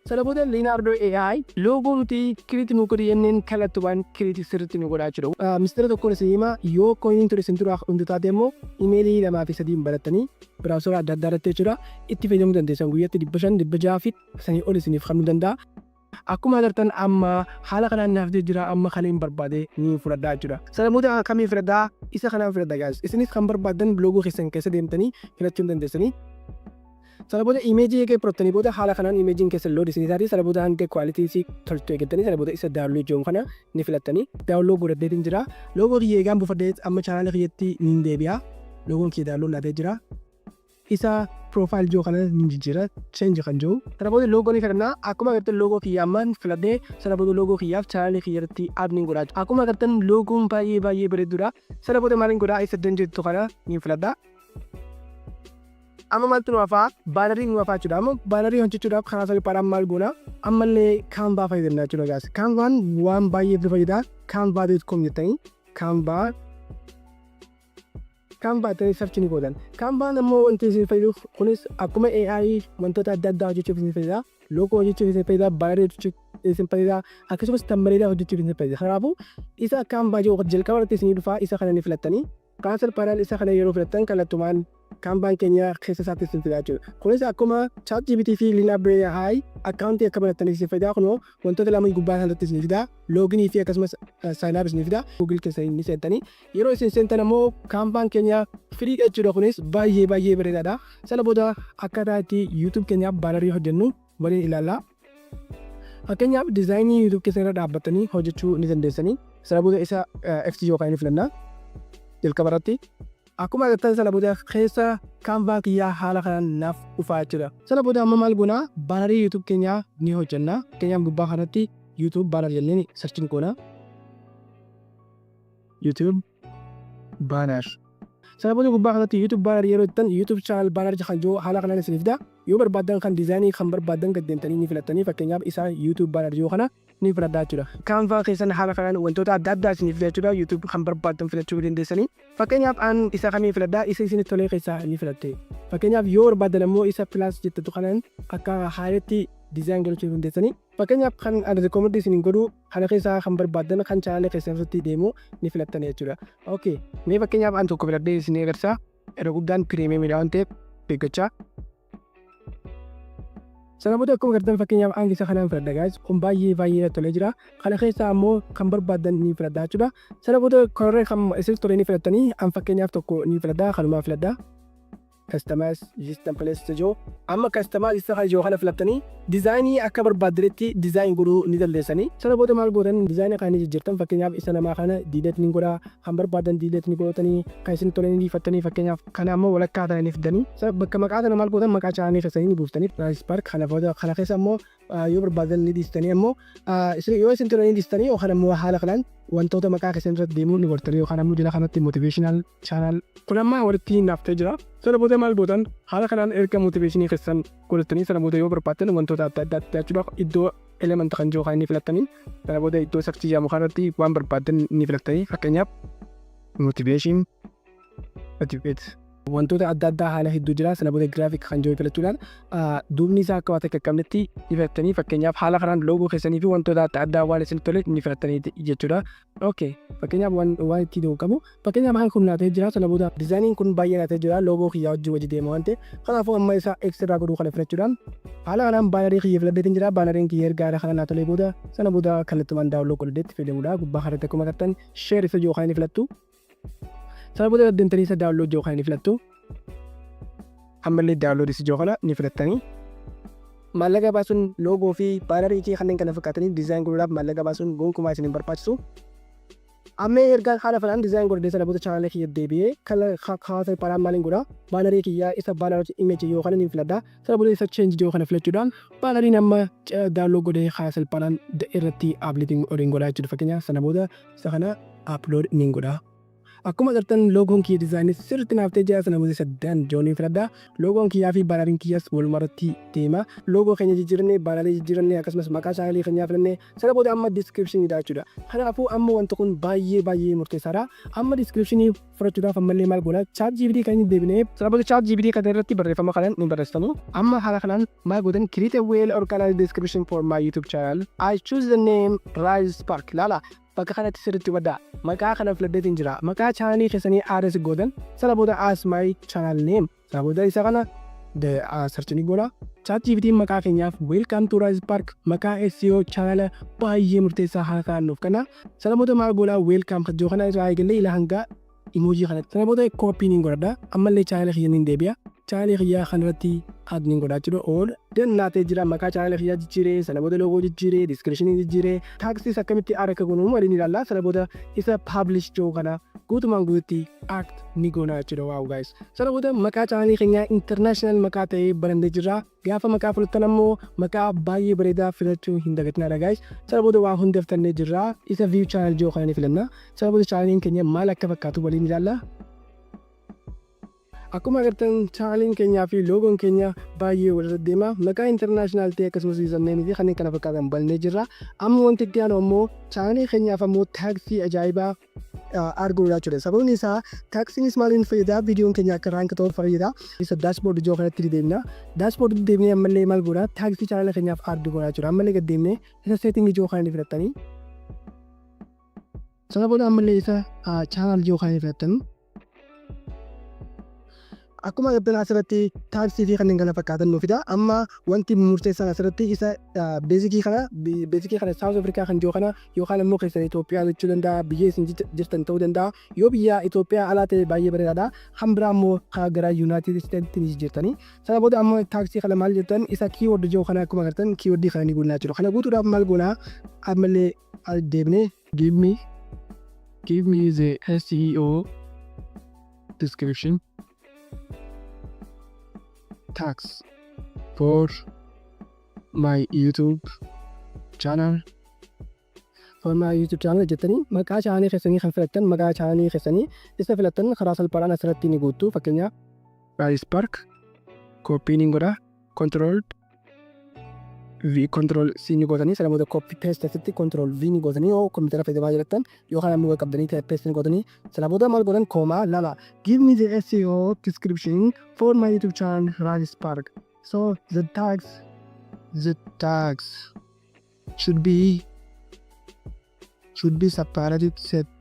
Sana booda Liinaardoo AI loogoo nuti kiriitii nu godhi yenneen kallattumaan kiriitii sirriitti nu godhaa jechuudha. Mistira tokkoon isin himaa yoo kooyiniin ture isin turaa hundi taate immoo iimeelii 2 fi 3 barattanii biraawusara adda addaa irratti jechuudha. Itti fayyadamuu dandeessan guyyaatti 500 600 fi sanii ol isiniif kennuu danda'a. Akkuma agartan amma haala kanaan naaf jira amma kan hin barbaade ni fudhadhaa jechuudha. Sana booda kamii fudhadhaa isa kanaan fudhadhaa gaas. Isinis kan barbaadan loogoo keessan keessa deemtanii filachuu dandeessanii. Sana booda imeejii eegee filattanii booda haala kanaan imeejiin keessan lood isinii taate sana booda hanga kwaalitii tolchuu eeggattanii sana booda isa daawunlood jedhamu kana ni filattanii daawunlood godhadheetiin jira. Loogoo kiyya eegaan buufadhee amma chaanaala kiyyatti ni deebi'a. Loogoon kiyya daawunlood naatee jira. Isa profile joo kana ni jijjiira change kan jiru. Sana booda loogoo ni fedhannaa akkuma agartan loogoo kiyya ammaan filadhee sana booda loogoo kiyyaaf chaanaala kiyyatti add ni godhaa. Akkuma agartan loogoon baay'ee bareeduudha. Sana booda maal ni godhaa isa danjeettu kana ni filadhaa. Amma maaltu nu hafaa baanarii nu hafaa jechuudha. Amma baanarii hojjechuudhaaf karaa salphaadhaan maal goona ammallee kaanvaa fayyadamna jechuudha gaas. Kaanvaan waan baay'eef fayyada. Canva.com jettanii kaanvaa jettanii sarchi ni gootan. Kaanvaan ammoo wanti isin fayyadu kunis akkuma AI wantoota adda addaa hojjechuuf isin fayyada. Loogoo hojjechuuf isin fayyada. Baanarii hojjechuuf isin fayyada. Akkasumas tambareedaa hojjechuuf isin fayyada. Kanaafuu isa kaanvaa jiru jalqaba irratti isinii dhufaa isa kana ni filattanii. Karaa salphaadhaan isa kana yeroo filattan kallattumaan kaanvaan keenya keessa isaatti isin fidaa jechuudha. Kunis akkuma ChatGPT fi Liinaardoo AI akkaawuntii akka banattaniif isin fayyada. Kunoo wantoota lama gubbaa kanatti isin fidaa. Looginii fi akkasumas saayinaap isin fidaa. Google keessa ni seentanii. Yeroo isin seentan ammoo kaanvaan keenya firii jechuudha. Kunis baay'ee bareedaadha. Sana booda akkaataa itti YouTube keenyaaf baanarii hojjennu waliin ilaallaa. Fakkeenyaaf diizaayinii YouTube keessa irra dhaabbatanii hojjechuu ni dandeessanii. Sana booda isa FT yookaan ni filannaa. Jalqaba irratti akkuma agartan sana booda keessa kaanvaa kiyyaa haala kanaan naaf dhufaa jechuudha. Sana booda amma maal goonaa baanarii YouTube keenyaa ni hojjenna. Keenyaan gubbaa kanatti YouTube baanar jennee sarchiin goona. YouTube baanar. Sana booda gubbaa kanatti YouTube baanar yeroo jettan YouTube channel baanar kan jiru haala kanaan isiniif fida. Yoo barbaadan kan diizaayinii kan barbaadan gad deemtanii ni filattanii fakkeenyaaf isaa YouTube baanar jiru kana ni fudhadhaa jechuudha. Kaanvaa keessan haala kanaan wantoota adda addaa isiniif fida jechuudha. YouTube kan barbaadan filachuu dandeessanii. Fakkeenyaaf an isa kamii filadhaa isa isinitti tolee keessaa ni filatte. Fakkeenyaaf yoo barbaadan ammoo isa pilaas jettu kanaan akka haaletti diizaayin galchuu dandeessanii. Fakkeenyaaf kan ani rekoomendii isiniin godhu kana keessaa kan barbaadan kan chaanaala keessan irratti deemu ni filattanii jechuudha. Okay, mee fakkeenyaaf an tokko filadhee isinii agarsiisa. Yeroo guddaan pirimeemidha waan ta'eef beeggachaa. Sana booda akkuma agartan fakkeenyaaf an isa kanaan filadha guys. Kun baay'ee tolee jira. Kana keessaa ammoo kan barbaadan ni filadhaa jechuudha. Sana booda korree kan isin tolee ni filattanii an fakkeenyaaf tokko ni filadhaa kanumaa filadhaa. Customize templates jiru. Amma customize isa kan jiru kana filattanii diizaayinii akka barbaadanitti diizaayin godhuu ni dandeessanii. Sana booda maal gootan diizaayinii kana jijjiirtan fakkeenyaaf isa namaa kana diilet ni godhaa kan barbaadan diilet ni godhatanii kan isin tolee ni filattanii fakkeenyaaf kana ammoo walakkaa ta'anii fidanii bakka maqaa kana maal gootan maqaa chaananii keessanii ni buuftanii price park kana keessa ammoo yoo barbaadan ni dhiistanii ammoo yoo isin turanii dhiistanii yookaan ammoo haala kanaan wantoota maqaa keessan irratti deemuun ni gortanii yookaan ammoo jala kanatti motivational channel kun amma walitti naaftee jira. Sana booda maal gootan haala kanaan erga motivationii keessan godhatanii sana booda yoo barbaadan wantoota adda addaa jechuudha iddoo element kan jiru kan inni filattanii sana booda iddoo saktii jaamu kanatti waan barbaadan ni filattanii fakkeenyaaf motivation motivate wantoota adda addaa haala hedduu jira sana booda graphic kan jiru filachuudhaan duubni isaa akka waan akka qabnetti ni filattanii fakkeenyaaf haala kanaan loogoo keessanii fi wantoota adda addaa waan isin tole ni filattanii jechuudha. Okay fakkeenyaaf waan itti ta'u qabu fakkeenyaaf haala kun laatee jira sana booda dizaayiniin kun baay'ee laatee jira loogoo kiyyaa wajji deema waan ta'eef kanaafuu amma isaa extra godhuu kana filachuudhaan haala kanaan baanarii kiyya filadheetiin jira baanariin kiyya ergaa kana naa tolee booda sana booda kallattumaan daawwaloo godhadeetti fayyadamuudha gubbaa kanatti akkuma agartan share isa jiru kan inni filattu. Sana booda addentanii isa daawwaloo jiru kan inni filattu ammallee daawwaloo isa jiru kana ni filattanii maallaqa baasuun loogoo fi baanarii kee kanneen kana fakkaatanii diizaayin godhuudhaaf maallaqa baasuun gonkumaa isin hin barbaachisu. Amma erga haala kanaan diizaayin godhadee sana booda chaanalee kiyya deebi'ee kaasa paraan maaliin godhaa baanarii kiyyaa isa baanarii image yoo kana ni filadhaa sana booda isa change yoo kana filachuudhaan baanariin amma daawwaloo godhee kaasa paraan irratti uploading odin godhaa jechuudha fakkeenyaaf sana booda isa kana upload ni godhaa. Akkuma agartan loogoon kiyya diizaayinis sirriitti naaftee jira sana booda saddaan jooniin filadhaa loogoon kiyyaa fi baanariin kiyyaas walumarratti deema loogoo keenya jijjiirannee baanarii jijjiirannee akkasumas maqaa chaanalee keenyaa filannee sana booda amma diskiripshiniidha jechuudha. Kanaafuu amma wanti kun baay'ee murteessaadha. Amma diskiripshinii fudhachuudhaaf ammallee maal goona chat GPT kan deebinee sana booda chat GPT kana irratti barreeffama kanaan ni barreessanu. Amma haala kanaan maal gootan create a well organized description for my YouTube channel. I choose the name Rise Spark. Laala bakka kanatti sirriitti waddaa maqaa kana filadheetiin jira maqaa chaanalii keessanii aares gootan sana booda as my channel name sana booda isa kana sarchanii goona chat GPT maqaa keenyaaf welcome to Rise Spark maqaa SEO channel baay'ee murteessaa haa kaannuuf kana sana booda maal goona welcome kan jiru kana irraa eegalee ila hanga emoji kanatti sana booda copy ni godhadha ammallee channel kiyya ni deebi'a channel kiyya kanarratti add ni godhaa jechuudha all dannaatee jira maqaa channel kiyyaa jijjiiree sana booda loogoo jijjiiree description jijjiiree taagsiis akkamitti akka goonuun waliin ilaalla sana booda isa publish jiru kana guutumaan guututti act ni goona jechuudha waaw guys sana booda maqaa channel keenyaa international maqaa ta'ee barandee jira gaafa maqaa filattan ammoo maqaa baay'ee bareedaa filachuu hin dagatinaadha guys sana booda waan hundaaf tannee jira isa view channel jiru kana ni filanna sana booda channeliin keenya maal akka fakkaatu waliin ilaalla. Akkuma agartan chaanaliin keenyaa fi loogoon keenya baay'ee walirra deema maqaa international ta'e akkasumas username fi kanneen kana fakkaatan balnee jirra amma wanti itti aanu ammoo chaanalii keenyaaf ammoo taagsii ajaa'ibaa arguudha jechuudha sababni isaa taaksiinis maaliin fayyada viidiyoon keenya akka raanka ta'uuf fayyada isa daashboord ijoo kanatti deemna daashboord deemnee ammallee maal godha taagsii chaanala keenyaaf ardu godha jechuudha ammallee gad deemnee isa seeting ijoo kanatti filattanii sana booda ammallee isa chaanal ijoo kanatti filattanii akkuma agartan asirratti taaksii fi kanneen kana fakkaatan nuufidha amma wanti murteessaan asirratti isa beezikii kana South Africa kan jiru kana yookaan ammoo keessan Itoophiyaa jechuu danda'a biyya isin jirtan ta'uu danda'a yoo biyya Itoophiyaa alaa ta'e baay'ee bareedaadha kan biraa ammoo gara United States ni jirtanii sana booda ammoo taaksii kana maal jettan isa keyword jiru kana akkuma agartan keyword kana ni guunnaa jiru kana guutuudhaaf maal goonaa ammallee deebnee give me the SEO description tags for my YouTube channel jettanii maqaa chaanalii keessanii kan filattan maqaa chaanalii keessanii isa filattan karaa salphaadhaan asirratti ni guuttu fakkeenyaaf Rise Spark copy ni godha control C ni gootanii sana booda copy paste asitti control V ni gootanii yoo kompiitara fayyadamaa jirtan yookaan ammoo qabdanii paste ni gootanii sana booda maal godhan koomaa lala give me the SEO description for my YouTube channel Rise Spark so the tags should be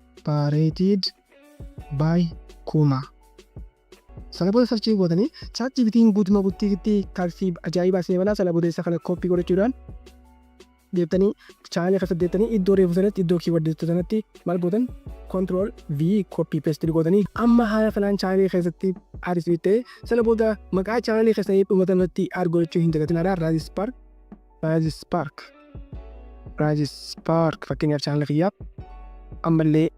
separated by comma sana booda sarchii gootanii chat GPT'n guutuma guutuutti taagsii ajaa'ibaa isin balaa sana booda isa kana copy godhachuudhaan deebitanii chaanalii keessa deebitanii iddoo reefu sanatti iddoo keewword sanatti maal gootan control V copy paste gootanii amma haala kanaan chaanalii keessatti addis ta'e sana booda maqaa chaanalii keessanii dhumatanatti argachuu hin dagatinaadha Rise Spark fakkeenyaaf chaanalii kiyyaaf ammallee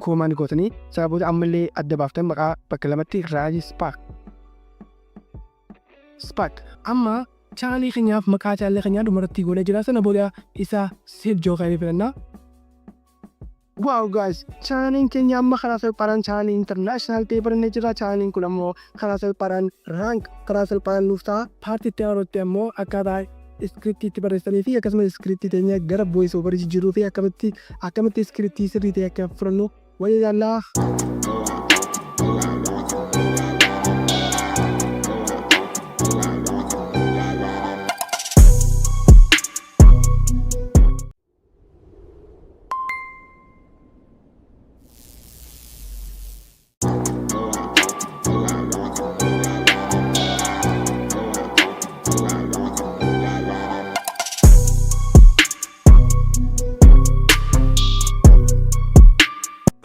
koomaa ni gootanii sana booda ammallee adda baaftan maqaa bakka lamatti Rise Spark amma chaanalii keenyaaf maqaa chaanalii keenyaa dhumarratti godhee jira. Sana booda isa save jookanii filanna. Wow guys, chaanaliin keenya amma karaa salphaadhaan chaanalii international ta'e barannee jira. Chaanaliin kun ammoo karaa salphaadhaan rank karaa salphaadhaan nuuf ta'a. Paartii itti aanutti ammoo akkaataa iskiriptiitti barreessanii fi akkasumas iskiriptii teenya gara voice over jijjiiruu fi akkamitti iskiriptii sirrii ta'e akka furannu wayii ilaallaa.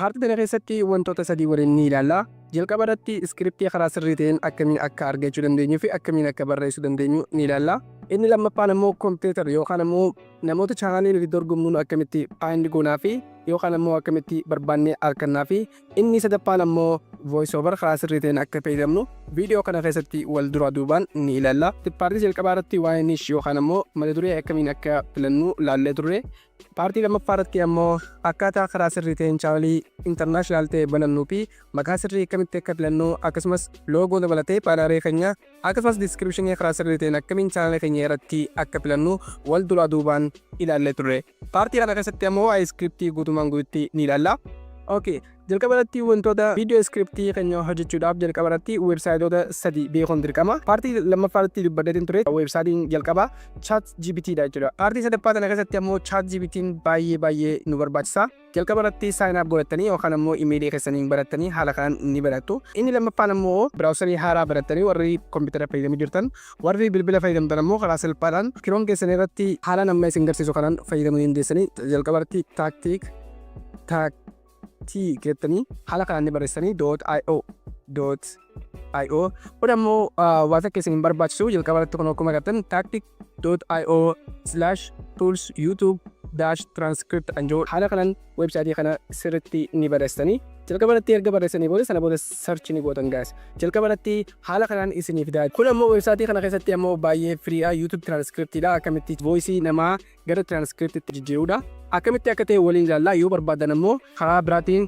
Paartii kana keessatti wantoota sadii waliin ni ilaalla. Jalqaba irratti iskiriptii karaa sirrii ta'een akkamiin akka argachuu dandeenyu fi akkamiin akka barreessuu dandeenyu ni ilaalla. Inni lammaffaan ammoo kompiitar yookaan ammoo namoota chaanalii walitti dorgomnuun akkamitti faayind goonaa fi yookaan ammoo akkamitti barbaannee argannaa fi inni sadaffaan ammoo voice over karaa sirrii ta'een akka fayyadamnu viidiyoo kana keessatti wal duraa duubaan ni ilaalla. Paartii jalqabaa irratti waa'ee niish yookaan ammoo mata duree akkamiin akka filannu laallee turre. Paartii lammaffaa irratti ammoo akkaataa karaa sirrii ta'een chaanalii international ta'e banannuu fi maqaa sirrii akkamitti akka filannu akkasumas loogoo dabalatee baanaree keenya akkasumas diskiripshinii karaa sirrii ta'een akkamiin chaanalii keenya irratti akka filannu wal duraa duubaan ilaallee turre. Paartii kana keessatti ammoo waa'ee iskiriptii guutumaan guutuutti ni ilaalla. Okay, jalqaba irratti wantoota viidiyoo iskiriptii keenya hojjechuudhaaf jalqaba irratti weebsaayitoota sadii beekuun dirqama. Paartii lammaffaa irratti dubbadheetiin ture weebsaayitiin jalqaba Ztti dha jechuudha. Paartii sadaffaa kana keessatti ammoo Zttiin baay'ee nu barbaachisa. Jalqaba irratti sign up godhattanii yookaan ammoo imeelii keessaniin barattanii haala kanaan ni barattu. Inni lammaffaan ammoo biraawusarii haaraa barattanii warri kompiitara fayyadamaa jirtan warri bilbila fayyadamtan ammoo karaa salphaadhaan kiroon keessanii irratti haala nama isin garsiisu kanaan fayyadamuu dandeessanii jalqaba irratti jettanii haala kanaan ni barreessanii .io kun ammoo waanta keessaniin barbaachisu jalqaba irratti kun akkuma agartan tactic.io/tools youtube-transcript anjoo haala kanaan weebsaayitii kana sirriitti ni barreessanii jalqaba irratti erga barreessanii booda sana booda sarchi ni gootan gaas jalqaba irratti haala kanaan isiniif daa kun ammoo weebsaayitii kana keessatti ammoo baay'ee firii YouTube transcriptidha akkamitti voice namaa gara transcriptitti jijjiiruudha akkamitti akka ta'e waliin ilaallaa yoo barbaadan ammoo karaa biraatiin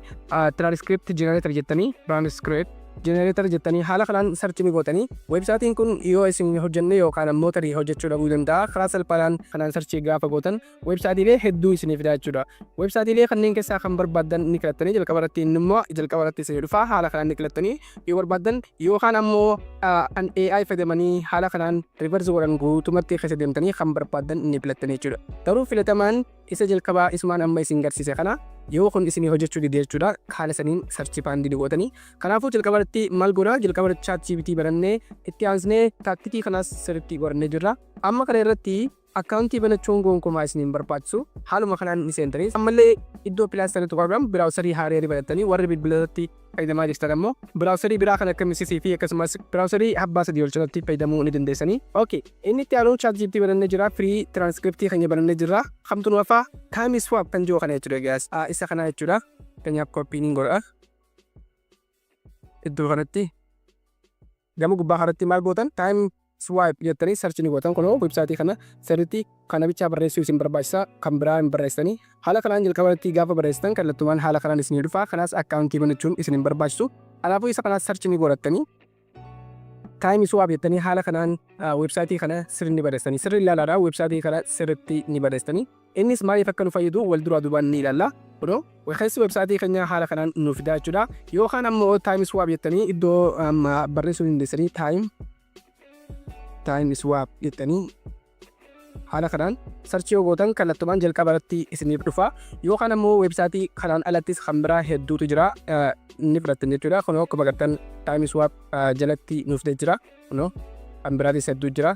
transcript generator jettanii transcript generator jettanii haala kanaan sarchi gootanii weebsaayitiin kun yoo isin hojjenne yookaan ammoo tarii hojjechuu dhabuu danda'a karaa salphaadhaan kanaan sarchi gaafa gootan weebsaayitiilee hedduu isiniif fidaa jechuudha. Weebsaayitiilee kanneen keessaa kan barbaadan ni filattanii jalqaba irratti immoo jalqaba irratti isin dhufaa haala kanaan ni filattanii yoo barbaadan yookaan ammoo AI fayyadamanii haala kanaan reverse godhan guutumatti keessa deemtanii kan barbaadan ni filattanii jechuudha. Garuu filatamaan isa jalqabaa isumaan amma isin garsiise kana yoo kun isin hojjechuu dide jechuudha haala saniin sarchi faandii gootanii kanaafuu jalqaba irratti maal godha jalqaba irratti Ztti barannee itti aansnee taaktikii kanaas sirriitti qorannee jirra amma kana irratti akkaawuntii banachuun gonkumaa isiniin barbaachisu haaluma kanaan ni seentanii ammallee iddoo pilaastanii tuqaadhaan biraawusarii haaraa banattanii warri bilbilatti fayyadamaa jirtan ammoo biraawusarii biraa kan akka misisii fi akkasumas biraawusarii abbaa sadii olchanatti fayyadamuu ni dandeessanii. Okay, inni itti aanu Ztti banannee jira firii tiraanskriptii keenya banannee jirra kamtu nuufaa time swap kan jiru kana jechuudha gaas isa kana jechuudha keenyaaf koppiin godha iddoo kanatti gama gubbaa kanatti maal gootan time swipe jettanii sarchi ni gootan kunoo weebsaayitii kana sirriitti kana bichaa barreessuu isin barbaachisa kan biraa hin barreessanii haala kanaan jalqabatti gaafa barreessitan kallattumaan haala kanaan isin dhufa kanaas akkaawuntii banachuun isin hin barbaachisu kanaafuu isa kanaas sarchi ni godhattanii time swap jettanii haala kanaan weebsaayitii kana sirriitti ni barreessanii sirrii ilaalaadhaa weebsaayitii kana sirriitti ni barreessanii innis maaliif akka nu fayyadu wal duraa duubaan ni ilaalla kunoo keessi weebsaayitii keenya haala kanaan nuuf fidaa jechuudha yookaan ammoo time swap jettanii iddoo barreessuu dandeessanii time swap jettanii haala kanaan sarchi yoo gootan kallattumaan jalqaba irratti isiniif dhufa yookaan ammoo weebsaayitii kanaan alattis kan biraa hedduutu jira ni filattan jechuudha kunoo akkuma agartan time swap jalatti nuuf jira kunoo kan biraatis hedduu jira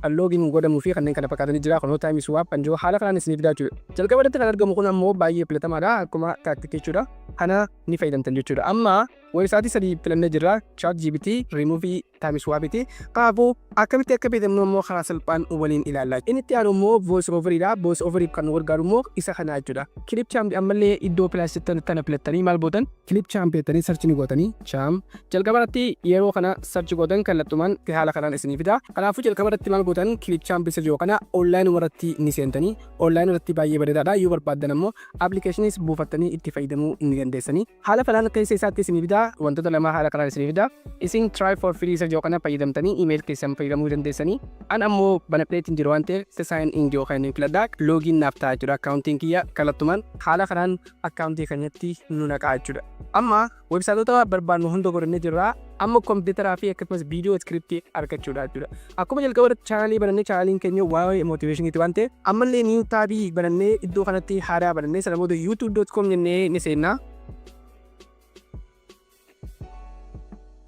alloogiin godhamuu fi kanneen kana fakkaatanii jira kunoo time swap kan jiru haala kanaan isiniif fidaa jechuudha jalqaba irratti kan argamu kun ammoo baay'ee filatamaadha akkuma taaktikii jechuudha kana ni fayyadamtan jechuudha amma Weebsaayitii sadii filannee jirra. ChatGPT, Remove, Time'Swap'ti. Kanaafuu akkamitti akka fayyadamnu immoo karaa salphaan waliin ilaallaa. Inni itti aanu immoo voice overidha. Voice overiif kan nu gargaaru immoo isa kana jechuudha. Clip champ ammallee iddoo pilaastii tana filattanii maal gootan clip champ jettanii search ni gootanii champ jalqaba irratti yeroo kana search gootan kallattumaan haala kanaan isinii fida. Kanaafuu jalqaba irratti maal gootan clip champ isa jiru kana online irratti ni seentanii online irratti baay'ee bareedaadha. Yoo barbaaddan immoo applicationis buufattanii itti fayyadamuu ni dandeessanii. Haala kanaan keessa isaatti isinii fida. Wantoota lama haala kanaan isinii fida. Isin try for free isa jiru kana fayyadamtanii email keessan fayyadamuu dandeessanii. An ammoo banadheetiin jiru waan ta'eef sign in jiru kan filadhaa. Login naaf ta'a jechuudha. Accounting kiyya kallattumaan haala kanaan accounting keenyatti nu naqaa jechuudha. Amma websaayitoota barbaadnu hunda godhannee jirra. Amma kompiitaraa fi akkasumas viidiyoo iskiriptii argachuudha jechuudha. Akkuma jalqaba irratti chaanalii banannee chaanaliin keenya waa'ee motiveeshiniiti waan ta'eef ammallee niw taabii banannee iddoo kanatti haaraa banannee sana booda youtube.com jennee ni seennaa.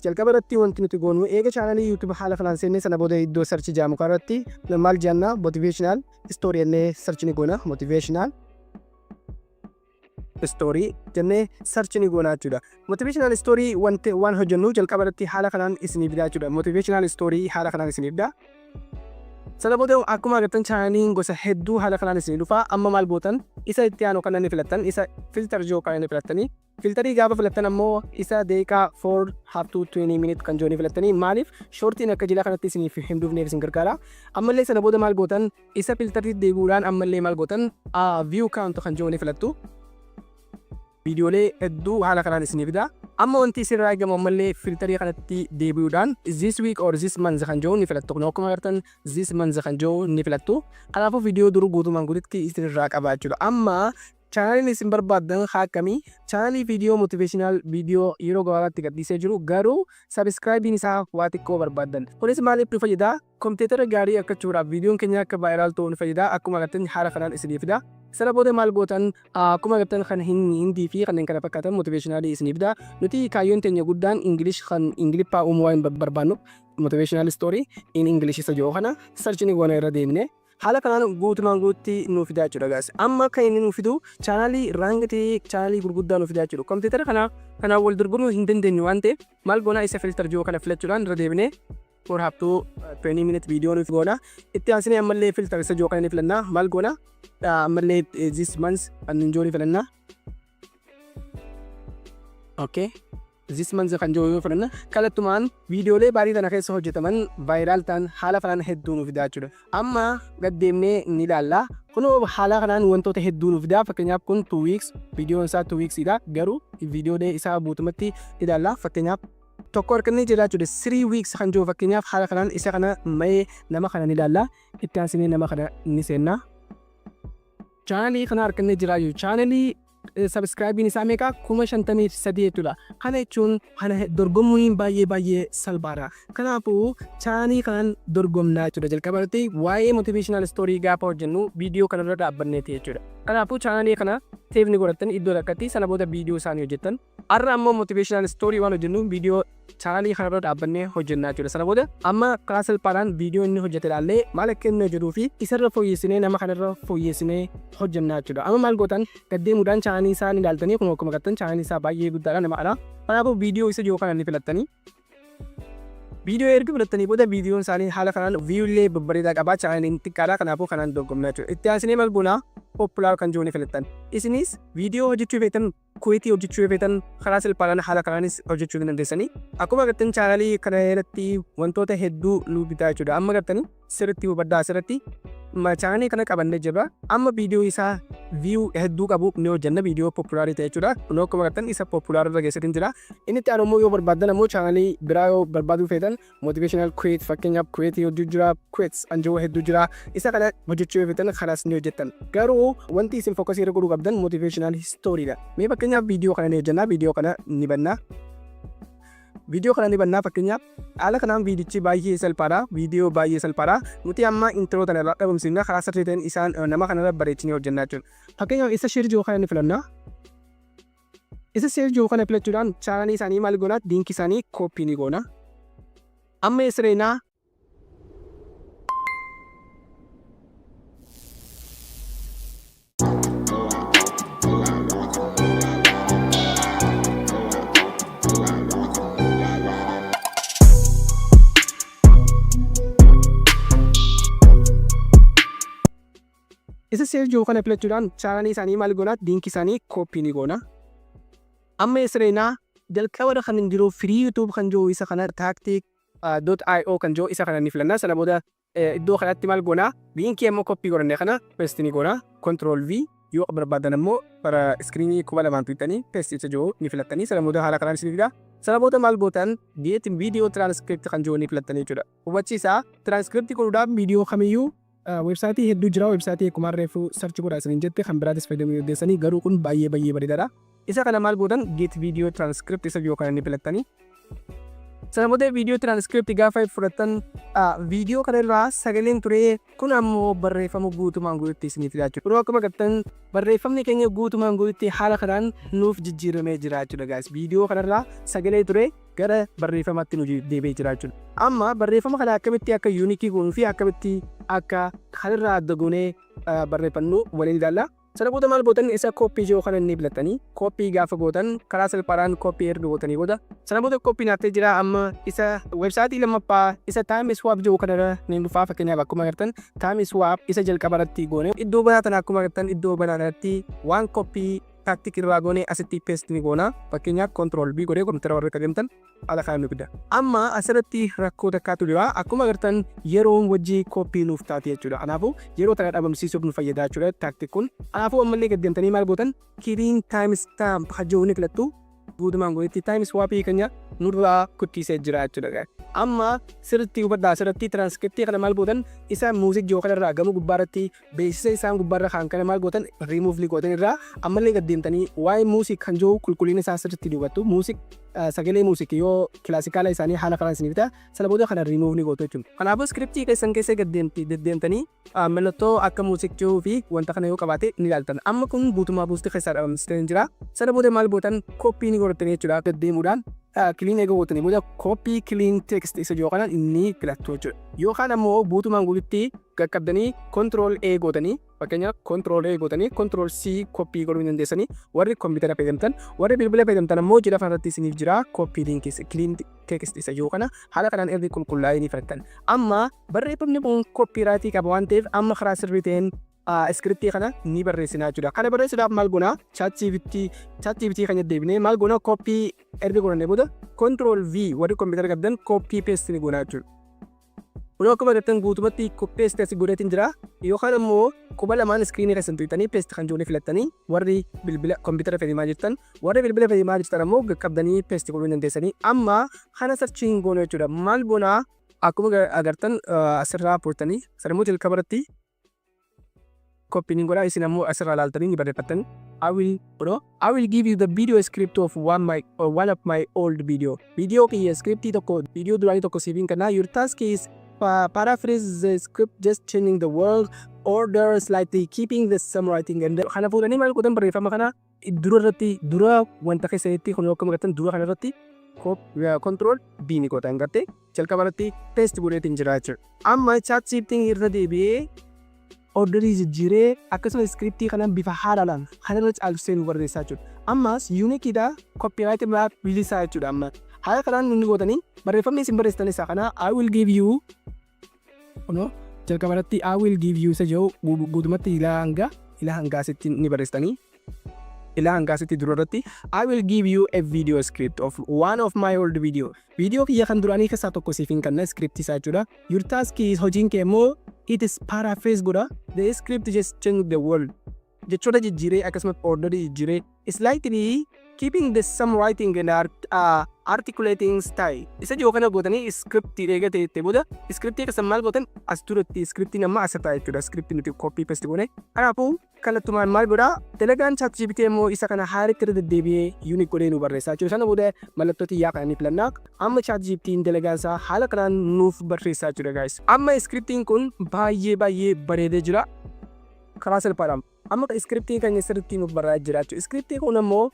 jalqaba irratti wanti nuti goonu eega chaanalii YouTube haala kanaan seennee sana booda iddoo search jaamu irratti maal jenna motivational story jennee search ni goona motivational story jennee search ni goona jechuudha. Motivational story waan hojjennu jalqaba irratti haala kanaan isinii fidaa jechuudha. Motivational story haala kanaan isinii fidaa. Sana booda akkuma agartan chaanaliin gosa hedduu haala kanaan isinii dhufa. Amma maal gootan isa itti aanu kan inni filattan isa filter joo kan inni filattanii filterii gaafa filattan ammoo isa deeqaa 4 up to 20 minutes kan jooni filattanii maaliif shortiin akka jilaa kanatti isiniif himduufneef isin gargaara. Ammallee sana booda maal gootan isa filterii deebi'uudhaan ammallee maal gootan view count kan jooni filattu. Viidiyoolee hedduu haala kanaan isinii fida. Amma wanti isinirraa eegamu ammallee filterii kanatti deebi'uudhaan this week or this month kan jiru ni filattu. Kun akkuma agartan this month kan jiru ni filattu. Kanaafuu viidiyoo duruu guutumaan guututti isinirraa qaba jechuudha. Amma chaanaliin isin barbaaddan akkamii chaanalii viidiyoo motivational viidiyoo yeroo gabaabaatti gadhiisee jiru garuu sabskraayibiin isaa waa xiqqoo barbaaddan. Kunis maaliif nu fayyada? Kompiitara gaarii argachuudhaaf viidiyoon keenya akka vaayiraal ta'u nu fayyada. Akkuma agartan haala kanaan isinii fida. Sana booda maal gootan akkuma agartan kan hindii fi kanneen kana fakkaatan motivationalii isinii fida. Nuti kaayyoon teenya guddaan English kan Ingiliffaa uumuu waan barbaannuuf motivational story in English isa jiru kana search ni goona irra deemne. Haala kanaan guutumaan guutti nu fidaa jechuudha guys. Amma kan inni nu fidu chaanalii raangatee chaanalii gurguddaa nu fidaa jechuudha. Kompiitara kanaan wal dorgomuu hin dandeenyu waan ta'eef maal goona isa filter jiru kana filachuudhaan irra deemne for up to 20 minutes video nuuf goona. Itti aansinee ammallee filter isa jiru kana ni filanna. Maal goona ammallee this month kan hin jooni filanna. Okay. This month kan jiru filanna. Kallattumaan viidiyoolee baarii tana keessa hojjetaman vaayiraal ta'an haala kanaan hedduu nu fidaa jechuudha. Amma gad deemnee ni ilaalla. Kunoo haala kanaan wantoota hedduu nu fidaa. Fakkeenyaaf kun 2 weeks viidiyoon isaa 2 weeks dha. Garuu viidiyoolee isaa guutumatti ilaalla. Fakkeenyaaf tokko harkannee jira jechuudha. 3 weeks kan jiru fakkeenyaaf haala kanaan isa kana mee nama kana ni ilaalla. Itti aansinee nama kana ni seenna. Chaanalii kana harkannee jira jechuudha. Chaanalii subscribe isaa meeqa 53 jechuudha. Kana jechuun kana dorgomuun baay'ee salphaadha. Kanaafuu chaanalii kanaan dorgomnaa jechuudha. Jalqaba irratti waa'ee motivational story gaafa hojjennu viidiyoo kanarra dhaabbanneeti jechuudha. Kanaafuu chaanalii kana save ni godhattan iddoo takkatti sana booda viidiyoo isaanii hojjettan. Har'a ammoo motivational story waan hojjennu viidiyoo chaanalii kanarra dhaabbannee hojjennaa jechuudha. Sana booda amma karaa salphaadhaan viidiyoo inni hojjete ilaallee maal akka inni hojjetuu fi isarra fooyyessinee nama kanarra fooyyessinee hojjennaa jechuudha. Amma maal gootan gaddeemuudhaan chaanalii isaa ni ilaaltanii kun akkuma agartan chaanalii isaa baay'ee guddaadha namaadha. Kanaafuu viidiyoo isa jiru kana ni filattanii. Viidiyoo erga filattanii booda viidiyoon isaanii haala kanaan viiyuulee babbareedaa qabaa chaanaliin xiqqaadha. Kanaafuu kanaan dorgomnaa jechuudha. Itti aansinee maal goonaa popular kan jiru ni filattan. Isinis viidiyoo hojjechuu feetan kuweetii hojjechuu feetan karaa salphaadhaan haala kanaanis hojjechuu dandeessanii. Akkuma agartan chaanalii kana irratti wantoota hedduu nu bitaa jechuudha. Amma agartanii sirriitti hubaddaa asirratti chaanalii kana qabannee jirra. Amma viidiyoo isaa view hedduu qabu ni hojjenna viidiyoo populaarii ta'e jechuudha. Kun akkuma agartan isa populaar irra geessatiin jira. Inni itti aanu immoo yoo barbaaddan ammoo chaanalii biraa yoo barbaaduu feetan motivational quote fakkeenyaaf quote hedduu jira quotes anjoo hedduu jira. Isa kana hojjechuu feetan kanaas ni hojjettan. Garuu wanti isin fokkasii irra godhuu qabdan motivational story dha. Mee fakkeenyaaf viidiyoo kana ni hojjenna viidiyoo kana ni banna. Viidiyoo kana ni bannaa fakkeenyaaf haala kanaan viidichi baay'ee salphaadha. Viidiyoo baay'ee salphaadha. Nuti amma intro tana irraa dhabamsiifna karaa sirrii ta'een isaan nama kanarra bareechinee hojjennaa jechuudha. Fakkeenyaaf isa share jiru kana ni filanna. Isa share jiru kana filachuudhaan chaanalii isaanii maal goona linkii isaanii koppii ni goona. Amma isreenaa search jiru kana filachuudhaan chaanalii isaanii maal goona linkii isaanii copy ni goona. Amma isreenaa jalqaba kan jiru free YouTube kan jiru isa kana tactic.io kan jiru isa kana ni filanna. Sana booda iddoo kanatti maal goona linkii ammoo copy godhanne kana paste ni goona. Control V yoo barbaadan ammoo bara screenii kuba lamaan tuqxanii paste isa jiru ni filattanii. Sana booda haala kanaan isin fida. Sana booda maal gootan get video transcript kan jiru ni filattanii jechuudha. Hubachiisaa transcript godhuudhaaf viidiyoo kamiyyuu websaayitii hedduu jira. Websaayitii akkuma reefu search godhaa isiniin jette kan biraatis fayyadamuu dandeessanii garuu kun baay'ee bareedaadha. Isa kana maal gootan get video transcript isa jiru kana ni filattanii. Sana booda viidiyoo transcript gaafa fudhatan viidiyoo kana irraa sagaleen ture kun ammoo barreeffama guutumaan guututti isiniif fidaa jechuudha. Yeroo akkuma agartan barreeffamni keenya guutumaan guututti haala kanaan nuuf jijjiiramee jira jechuudha guys. Viidiyoo kanarraa sagalee ture gara barreeffamaatti nu deebi'ee jira jechuudha. Amma barreeffama kana akkamitti akka yuunikii goonuu fi akkamitti akka kanarraa adda goonee barreeffannu waliin ilaalla. Sana booda maal gootan isa copy jiru kana ni filattanii copy gaafa gootan karaa salphaadhaan copy erga gootanii booda sana booda copy naattee jira. Amma isa websaayitii lammaffaa isa time swap jiru kanarra ni dhufaa. Fakkeenyaaf akkuma agartan time swap isa jalqaba irratti goone iddoo banaa tana akkuma agartan iddoo banaa irratti waan copy tactic irraa goone asitti paste ni goona. Fakkeenyaaf control B godhee kompiitara warra qajeeltan ala kan nu fida. Amma asirratti rakkoo takkaatu jira. Akkuma agartan yeroon wajjii copy nuuf taate jechuudha. Kanaafuu yeroo tana dhabamsiisuuf nu fayyada jechuudha tactic kun. Kanaafuu ammallee gaddeemtanii maal gootan clean time stamp hajuu ni filattu. Guutumaan guututti time swap keenya nurraa kuttiisee jira jechuudha. Amma sirriitti hubadhaa asirratti transcript kana maal gootan isa muuziq jiru kanarraa gama gubbaarratti beeksisa isaan gubbaarra kan kana maal gootan remove li gootan irraa ammallee gaddeemtanii waa'ee muuziq kan jiru qulqullina isaa sirriitti hubattu. Muuziq sagalee muuziq yoo kilaasikaala isaanii haala kanaan isiniif ta'a sana booda kana remove ni gootu jechuudha. Kanaafuu scriptii keessan keessa gaddeemtanii mallattoo akka muuziq jiruu fi wanta kana yoo qabaate ni ilaaltan. Amma kun guutumaa buusti keessaa dhabamsiistee jira. Sana booda maal gootan copy ni godhatanii jechuudha gaddeemuudhaan. Clean eega gootanii booda copy clean text isa jiru kanaan inni filattu jechuudha. Yookaan ammoo guutumaan guututti qaqqabdanii control A gootanii fakkeenyaaf control A gootanii control C copy godhuu ni dandeessanii. Warri kompiitara fayyadamtan warri bilbila fayyadamtan ammoo jila fanarratti isiniif jira copy link clean text isa jiru kana haala kanaan ergi qulqullaa'ee ni filattan. Amma barreeffamni kun copyright qaba waan ta'eef amma karaa sirrii ta'een scriptii kana ni barreessinaa jechuudha. Kana barreessuudhaaf maal goona ChatGPT kan deebinee maal goona copy erga godhannee booda control V warri kompiitara qabdan copy paste ni goona jechuudha. Kun akkuma agartan guutumatti paste as godhatiin jira. Yookaan ammoo quba lamaan screen keessan tuqxanii paste kan jiru filattanii warri bilbila kompiitara fayyadamaa jirtan warri bilbila fayyadamaa jirtan ammoo qaqqabdanii paste godhuu dandeessanii. Amma kana searching goona jechuudha. Maal goona akkuma agartan asirraa portanii sadarmoo jalqaba irratti copy ni godha isin ammoo asirraa ilaaltanii ni barreeffattan. I will give you the video script of one of my old video. Video kiyya scriptii tokko video duraanii tokko siifin kana. Your task is paraphrase the script just changing the word order slightly keeping the same writing and kana fuudhanii maal godhan barreeffama kana dura wanta keessatti kun akkuma agartan dura kana irratti control B ni godhan gartee jalqaba irratti paste godheetiin jira jechuudha. Amma ChatGPT irra deebi'ee orderii jijjiiree akkasumas scriptii kana bifa haaraadhaan kanarra caalchisee nu barreessaa jechuudha. Ammas unikiidha copyright irraa bilisaa jechuudha. Amma haala kanaan inni gootanii barreeffamni isin barreessitan isaa kana I will give you jalqaba irratti I will give you isa jiru guutumatti ilaa hangaasitti ni barreessitanii. Ilaa hangaasitti dura irratti I will give you a video script of one of my old video. Video kiyya kan duraanii keessaa tokko siifin kanna script isaa jechuudha. Your task is hojiin kee immoo it is paraphrase godha. The script just change the word. Jechoota jijjiiree akkasumas orderii jijjiiree slightly keeping the some writing and articulating style. Isa jiru kana gootanii script eega ta'e booda script keessan maal gootan as duratti scriptiin amma as ta'a jechuudha. Script nuti copy paste goone. Kanaafuu kallattumaan maal godha dalagaan ChatGPT immoo isa kana haaritti irra deddeebi'ee unique godhee nu barreessaa jechuudha. Sana booda mallattoo xiyyaa kana ni filannaa. Amma ChatGPT'n dalagaan isaa haala kanaan nuuf barreessaa jechuudha guys. Amma scriptiin kun baay'ee bareedee jira. Karaa salphaadhaan. Amma scriptiin kan sirriitti nuuf barreessaa jira jechuudha. Scriptiin kun ammoo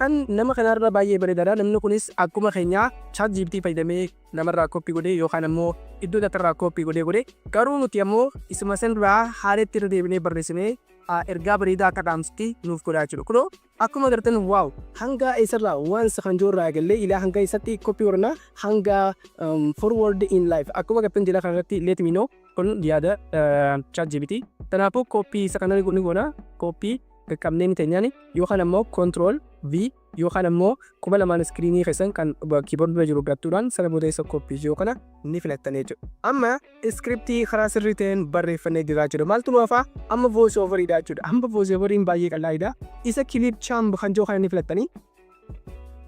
kan nama kanarra baay'ee bareedaadha. Namni kunis akkuma keenya ChatGPT fayyadamee namarraa copy godhee yookaan ammoo iddoo irraa copy godhee garuu nuti ammoo isuma sanirraa haaritti irra deebinee barreessinee ergaa bareedaa akka dhaamsutti nuuf godhaa jechuudha. Kunoo akkuma agartan waaw hanga isarraa waan kan jirurraa eegallee ilaa hanga isatti copy godhana hanga forward in life akkuma agartan jala kanarratti let me know kun yaada ChatGPT. Kanaafuu kooppii isa kana ni goona. Kooppii qaqqabnee ni teenyaan yookaan ammoo Control V yookaan ammoo kuma lamaan iskiriinii keessan kan kiiboordii jiru gattuudhaan sana booda isa kooppii jiru kana ni filattanii jechuudha. Amma iskiriptii karaa sirrii ta'een barreeffannee jira jechuudha. Maaltu nu hafaa? Amma voice overiidha jechuudha. Amma voice overiin baay'ee qal'aadha. Isa clip champ kan jiru kana ni filattanii.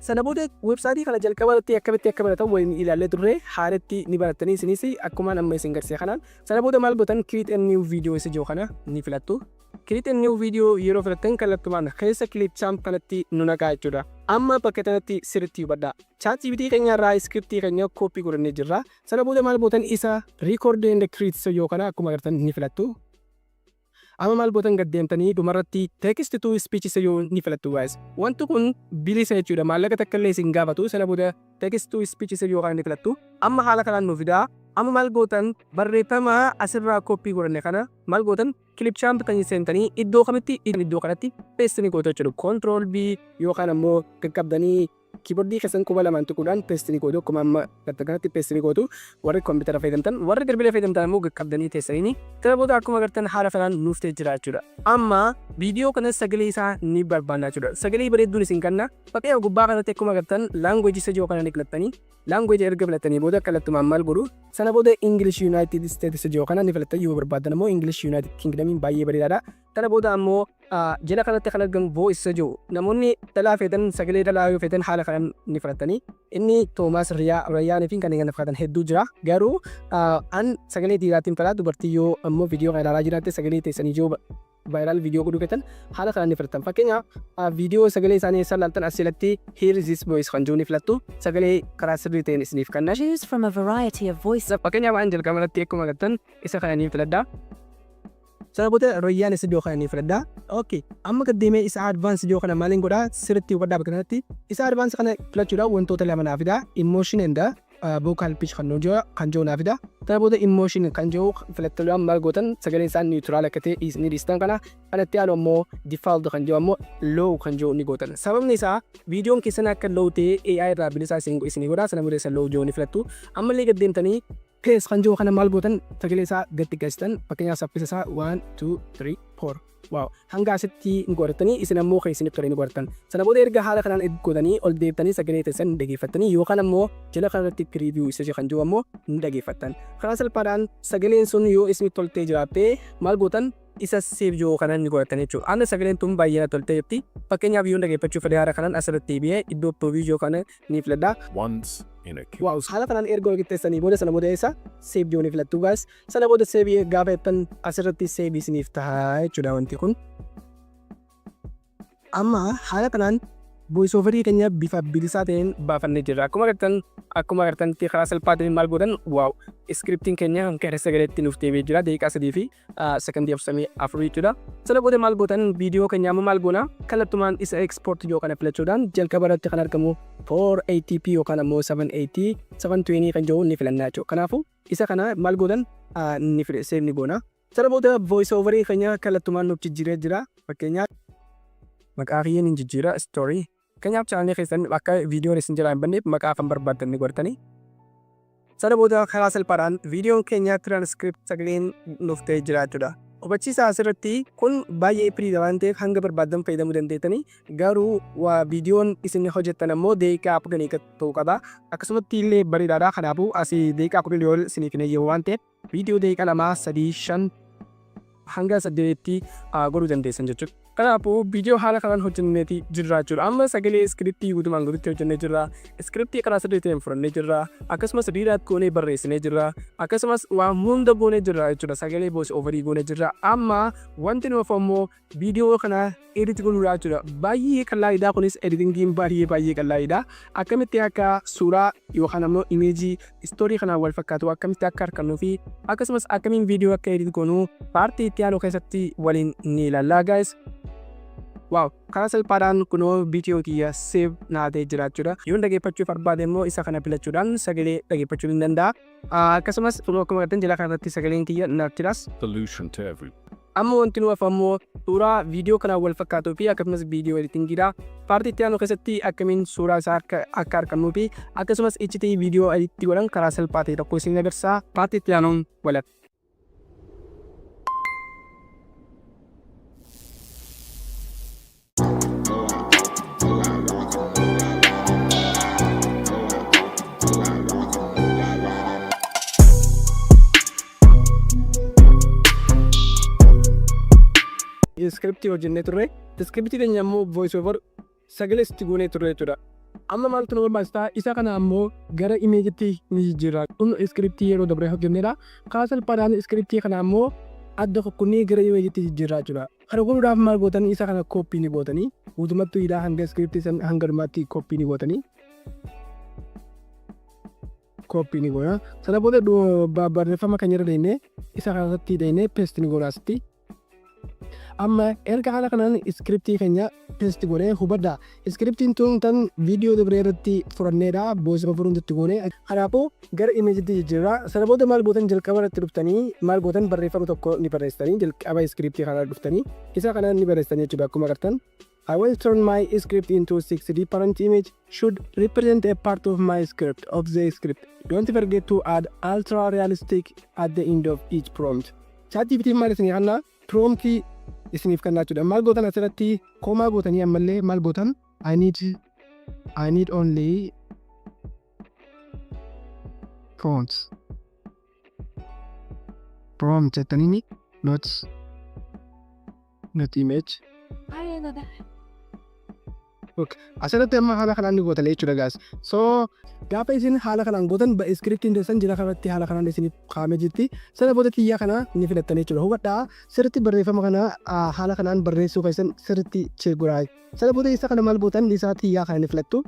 Sana booda websaayitii kana jalqaba irratti akkamitti akka baratan waliin ilaallee turre haalatti ni barattanii isinis akkuma amma isin garsiise kanaan. Sana booda maal gootan create a new video isa jiru kana ni filattu. Create a new video yeroo filattan kallattumaan keessa clip champ kanatti nu naqaa jechuudha. Amma bakka kanatti sirriitti hubadhaa. ChatGPT keenya irraa iskiriptii keenya kooppii godhannee jirra. Sana booda maal gootan isa record and create isa jiru kana akkuma agartan ni filattu. Amma maal gootan gad deemtanii dhumarratti text to speech isa jiru ni filattu guys. Wanti kun bilisa jechuudha. Maallaqa takka illee isin gaafatu. Sana booda text to speech isa jiru kana ni filattu. Amma haala kanaan nu fidaa. Amma maal gootan barreeffama asirraa kooppii godhanne kana maal gootan clip champ kan seentanii iddoo kamitti iddoo kanatti paste ni gootu jechuudha. Control B yookaan ammoo qaqqabdanii kiiboordii keessan quba lamaan tuquudhaan paste ni gootu. Akkuma amma kanatti paste ni gootu. Warri kompiitara fayyadamtan warri bilbila fayyadamtan ammoo qaqqabdanii teessanii sana booda akkuma agartan haala kanaan nuuf ta'ee jira jechuudha. Amma viidiyoo kana sagalee isaa ni barbaanna jechuudha. Sagalee bareedduun isin kenna. Fakkii gubbaa kanatti akkuma agartan language isa jiru kana ni filattanii. Language erga filattanii booda kallattumaan maal godhu sana booda English United States jiru kana ni filattan yoo barbaadan ammoo English United Kingdom baay'ee bareedaadha. Sana booda ammoo jala kanatti kan argamu voice isa jiru namoonni dhalaa feetan sagalee dhalaa yoo feetan haala kanaan ni filattanii. Inni Toomaas Rayyaan fi kanneen kana fakkaatan hedduu jira. Garuu an sagalee dhiiraatiin fedha dubartii yoo ammoo viidiyoo kana ilaalaa jiraatte sagalee teessanii jiru viral viidiyoo godhuu feetan haala kanaan ni filattan. Fakkeenyaaf viidiyoo sagalee isaanii isa ilaaltan asirratti hear this voice kan jiru ni filattu. Sagalee karaa sirrii ta'een isiniif kenna. Choose from a variety of voices. Fakkeenyaaf waan jalqaba irratti akkuma agartan isa kana ni filadhaa. Sana booda Rayyaan isa jiru kana ni filadhaa. Okay. Amma gad deemee isa advance jiru kana maaliin godhaa sirriitti hubadhaa bakka kanatti. Isa advance kana filachuudhaan wantoota lama naaf fidaa. Emotion and vocal pitch kan jiru naaf fidaa. Sana booda emotion kan jiru filachuudhaan maal gootan sagaleen isaa neutral akka ta'e ni dhiistan kana. Kanatti aanu ammoo default kan jiru ammoo low kan jiru ni gootan. Sababni isaa viidiyoon keessan akka low ta'e AI irraa bilisa isin godhaa. Sana booda isa low jiru ni filattu. Ammallee gad deemtanii pace kan jiru kana maal gootan sagalee isaa gadi geessitan fakkeenyaaf saffisa isaa 1 2 3 4 wow hanga asitti ni godhatanii isin ammoo kan isiniif tole ni godhatan. Sana booda erga haala kanaan godhanii ol deebitanii sagalee teessan dhaggeeffattanii yookaan ammoo jala kanatti preview isa kan jiru ammoo ni dhaggeeffattan. Karaa salphaadhaan sagaleen sun yoo isiniif toltee jiraatte maal gootan isa save jiru kana ni godhatan jechuudha. Anna sagaleen tun baay'ee toltee jirti. Fakkeenyaaf yoo dhaggeeffachuu fedhe haala kanaan asirratti deebi'ee iddoo preview kana ni filadhaa. Wow, haala kanaan erga hojjettanii booda sana booda isa save jiru ni filattu guys. Sana booda save gaafa jettan asirratti save isiniif ta'a jechuudha wanti kun. Amma haala kanaan voice overii keenya bifa bilisaa ta'een baafannee jirra. Akkuma agartanitti karaa salphaa ta'een maal godhan wow iskiriptiin keenya gara sagaleetti nuuf deebi'ee jira daqiiqaa 3 fi sekondii 44 jechuudha. Sana booda maal gootan viidiyoo keenya amma maal goona kallattumaan isa export yoo kana filachuudhaan jalqaba irratti kan argamu 480p yookaan ammoo 780 720 kan jiru ni filannaa jechuudha. Kanaafuu isa kana maal gootan ni save ni goona. Sana booda voice overii keenya kallattumaan nuuf jijjiiree jira. Fakkeenyaaf maqaa kiyyaan hin jijjiira story. Kanaaf channel keessan akka viidiyoon isin jira hin banneef maqaa kan barbaadan ni godhatanii. Sana booda karaa salphaadhaan viidiyoon keenya transcript sagaleen nuuf ta'ee jira jechuudha. Hubachiisa asirratti kun baay'ee firiidha waan ta'eef hanga barbaadan fayyadamuu dandeettanii garuu viidiyoon isin hojjetan ammoo daqiiqaa 10 ta'uu qaba. Akkasumatti illee bareedaadha. Kanaafuu asii daqiiqaa 10 yoo isiniif hin eeyyamu waan ta'eef viidiyoo daqiiqaa 2 3 5 hanga 8tti godhuu dandeessan jechuudha. Kanaafuu viidiyoo haala kanaan hojjenneeti jirra jechuudha. Amma sagalee iskiriptii guutumaan guututti hojjennee jirra. Iskiriptii karaa sirrii ta'een fudhannee jirra. Akkasumas riidaatti goonee barreessinee jirra. Akkasumas waan hunda goonee jirra jechuudha. Sagalee voice overii goonee jirra. Amma wanti nuuf ammoo viidiyoo kana edit godhuudha jechuudha. Baay'ee qal'aadha kunis editingiin baay'ee qal'aadha. Akkamitti akka suuraa yookaan ammoo imeejii istoorii kanaan wal fakkaatu akkamitti akka harkannuu fi akkasumas akkamiin viidiyoo akka edit goonuu paartii itti aanu keessatti waliin ni ilaallaa guys. Wow, karaa salphaadhaan kunoo viidiyoo kiyya save naatee jira jechuudha. Yoo dhaggeeffachuuf barbaade immoo isa kana filachuudhaan sagalee dhaggeeffachuu ni danda'a. Akkasumas kunoo akkuma argitan jala kanarratti sagaleen kiyya naaf jiras. Amma wanti nuuf ammoo suuraa viidiyoo kanaan wal fakkaatuu fi akkasumas viidiyoo editingiidha. Paartii itti aanu keessatti akkamiin suuraa isaa akka harkannuu fi akkasumas iccitii viidiyoo editti godhan karaa salphaa ta'e tokko isin agarsiisa. Paartii itti aanuun walatti. itti hojjennee turre iskiriptii keenya ammoo voice over sagalee itti goonee turre jechuudha. Amma maaltu nu barbaachisa isa kana ammoo gara imeejitti ni jijjiirra. Kun iskiriptii yeroo dabree hojjennedha. Karaa salphaadhaan iskiriptii kana ammoo adda kokkunnee gara imeejitti jijjiirraa jechuudha. Kana godhuudhaaf maal gootan isa kana kooppii ni gootanii guutumatti hidhaa hanga iskiriptii san hanga dhumaatti kooppii ni gootanii. Kooppii ni goona. Sana booda barreeffama kan irra deemnee isa kanatti deemnee peest ni goona asitti. Amma erga haala kanaan iskiriptii keenya peest goonee hubadhaa. Iskiriptiin tun tan viidiyoo dabree irratti furanneedha. Boosima furuun itti goonee. Kanaafuu gara imeejitti jijjiirraa. Sana booda maal gootan jalqaba irratti dhuftanii maal gootan barreeffama tokko ni barreessitanii jalqaba iskiriptii kana dhuftanii isa kana ni barreessitanii jechuudha akkuma agartan. I will turn my script into 6D parent image should represent a part of my script of the script. Don't forget to add ultra realistic at the end of each prompt. ChatGPT maal isinii kanna prompt isiniif kannaa jechuudha. Maal gootan asirratti koomaa gootanii ammallee maal gootan I need only prompts. Prompt jettanii not image. Asirratti amma haala kanaan ni gootan jechuudha guys. So gaafa isin haala kanaan gootan iskiriptiin keessan jira kanatti haala kanaan isiniif kaa'amee jirti. Sana booda kiyyaa kana ni filattan jechuudha. Hubadhaa sirriitti barreeffama kana haala kanaan barreessuu keessan sirriitti cheeguraa. Sana booda isa kana maal gootan isaa kiyyaa kana ni filattu.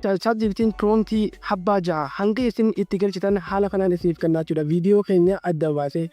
ChatGPT'n promptii habbaa ja'a hanga isin itti galchitan haala kanaan isiniif kannaa jechuudha. Viidiyoo keenya adda baasee.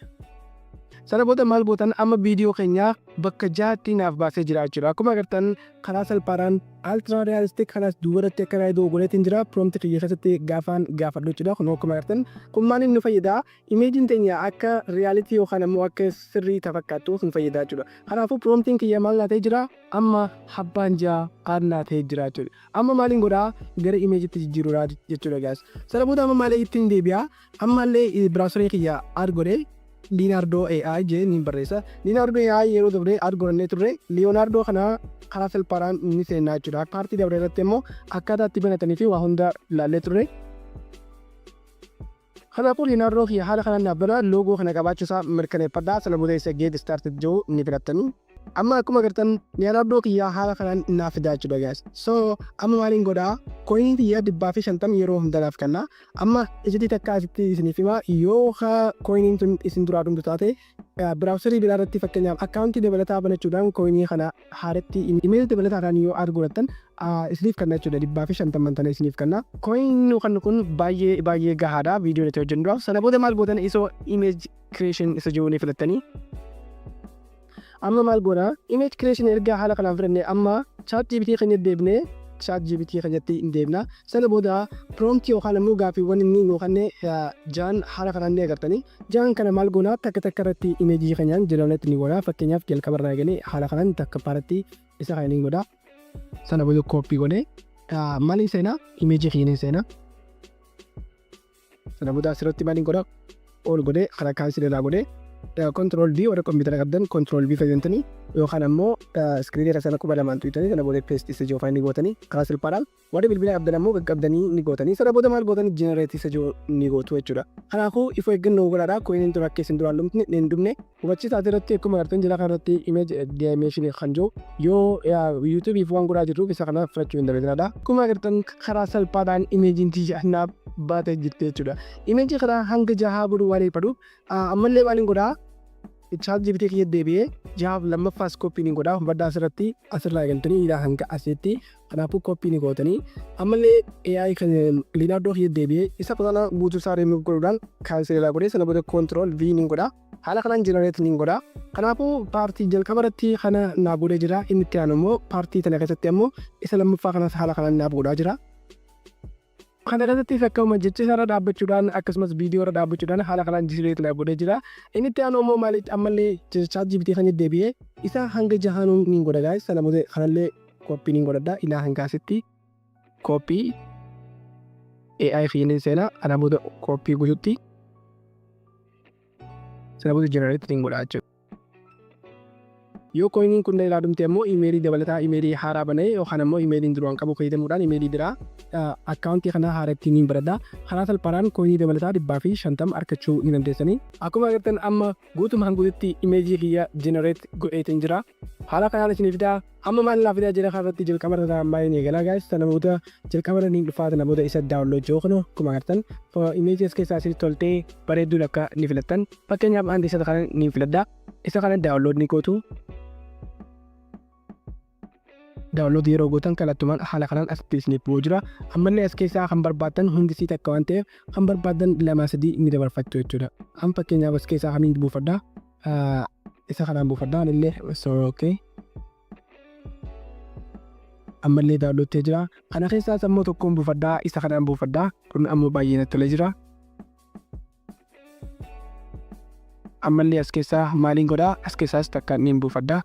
Sana booda maal gootan amma viidiyoo keenya bakka jaatti naaf baasee jira jechuudha. Akkuma agartan karaa salphaadhaan ultra realistic kanas duubatti akka raayidoo goleetiin jira. Prompt kiyya keessatti gaafadhu jechuudha. Kun akkuma agartan kun maaliif nu fayyada? Imeejiin teenya akka realitii yookaan ammoo akka sirrii tafakkaattu nu fayyada jechuudha. Kanaafuu promptiin kiyya maal naatee jira? Amma habbaan ja'a naatee jira jechuudha. Amma maaliin godhaa? Gara imeejitti jijjiiruudha jechuudha guys. Sana booda amma maalee ittiin deebi'a? Ammallee biraasarii kiyya godhee Leonardo AI je ni barreessa. Leonardo AI yeroo dabree argannee turre Leonardo kana karaa salphaadhaan ni seenaa jechuudha. Paartii dabree irratti immoo akkaataa itti banatanii fi waa hunda ilaallee turre. Kanaafuu Leonardo fi haala kanaan dhaabbata loogoo kana qabaachuusaa mirkaneeffadhaa. Sana booda isa geet started jiru ni filattanii. Amma akkuma agartan Leonardo kiyyaa haala kanaan naaf fidaa jechuudha guys. So amma maaliin godhaa? Koinii kiyyaa 150 yeroo hundanaaf kenna. Amma ijatti takka asitti isiniif hima yoo koiniin tun isin duraa dhumtu taate biraawusarii biraa irratti fakkeenyaaf akkaawuntii dabalataa banachuudhaan koinii kana haaratti imeelii dabalataadhaan yoo argattan isiniif kenna jechuudha. 150 tana isiniif kenna. Koiniin kun baay'ee gahaadha viidiyoo itti hojjennu. Sana booda maal gootan isoo image creation isa jiru ni filattanii. Amma maal goona image creation erga haala kanaan fudhannee amma ChatGPT keenya deebinee ChatGPT keenyatti hin deebina. Sana booda prompt yookaan ammoo gaaffiiwwan inni yookaan jaan haala kanaan ni agartanii. Jaan kana maal goona takka takka irratti image keenyaan jedhamnetti ni goona. Fakkeenyaaf jalqaba irraa eegalee haala kanaan takka paartii isa kana ni godha. Sana booda copy godhee maaliin seenaa image keenya seenaa. Sana booda asirratti maaliin godha ol godhee karaa kaansi irraa godhee control V warra kompiitara qabdan control V fayyadamtanii yookaan ammoo iskiriinii irra sana quba lamaan tuutanii sana booda paste isa jiru ni gootanii karaa salphaadhaan warri bilbila qabdan ammoo qaqqabdanii ni gootanii sana booda maal gootanii generate isa jiru ni gootu jechuudha. Kanaafuu ifoo eeggannoo godhaadhaa koiniin tura akka isin duraan dhumne hin dhumne hubachiisaa irratti akkuma agartan jira kanarratti image dimension kan jiru yoo YouTube if waan godhaa jirruuf isa kana filachuu hin dandeetinaadha. Akkuma agartan karaa salphaadhaan imeejiin tiyyaanaaf baatee jirti jechuudha. Imeejii karaa hanga jahaa godhuu waan eebbadhuuf ammallee maaliin godhaa ChatGPT kiyya deebi'ee jahaaf lammaffaas koppii ni godhaa hubadhaa asirratti asirraa eegaltanii hidhaa hanga asitti kanaafuu koppii ni gootanii ammallee AI kan Leonardo kiyya deebi'ee isa kana guutuu isaa remove godhuudhaan kaanseelaa godhee sana booda control V ni godhaa haala kanaan generate ni godhaa. Kanaafuu paartii jalqaba irratti kana naaf godhee jira inni itti aanu immoo paartii tana keessatti ammoo isa lammaffaa kanas haala kanaan naaf godhaa jira. Kana irratti akkuma jecha irra dhaabbachuudhaan akkasumas viidiyoo irra dhaabbachuudhaan haala kanaan jireetu naaf godhee jira. Inni itti aanu immoo maalitti ammallee ChatGPT kan deebi'ee isa hanga jahaanuu ni godha guys. Sana booda kanallee koppii ni godhadha ilaa hanga asitti koppii AI fi inni seenaa ana booda koppii guutuutti sana booda generate ni godha jechuudha. Yoo coiniin kun ilaalumte ammoo imeelii dabalataa imeelii haaraa banee yookaan ammoo imeeliin duraan qabu fayyadamuudhaan imeelii biraa akkaawuntii kana haaraa ittiin baradhaa. Karaa salphaadhaan coinii dabalataa 150 argachuu ni dandeessanii. Akkuma agartan amma guutumaan guututti imeejii kiyya generate godheetiin jira. Haala kanaan isin fidaa amma maal laaf fidaa jira kanarratti jalqaba irraa baay'ee eegala guys. Namoota jalqaba irra ni dhufaata namoota isa download jookno akkuma agartan imeejii keessaa isin toltee bareedduu akka ni filattan. Fakkeenyaaf anti isa kana ni filadha. Isa kana download ni gootu. Download yeroo gootan kallattumaan haala kanaan as isiniif bu'uu jira. Ammallee as keessaa kan barbaaddan hundi isii takka waan ta'eef kan barbaaddan 2-3 ni dabarfachuu jechuudha. Amma fakkeenyaaf as keessaa kamiin buufadhaa? Isa kanaan buufadhaa illee okay. Ammallee download ta'ee jira. Kana keessaas ammoo tokkoon buufadhaa isa kanaan buufadhaa. Kun ammoo baay'ee natti tolee jira. Ammallee as keessaa maaliin godhaa? As keessaas takka niin buufadhaa.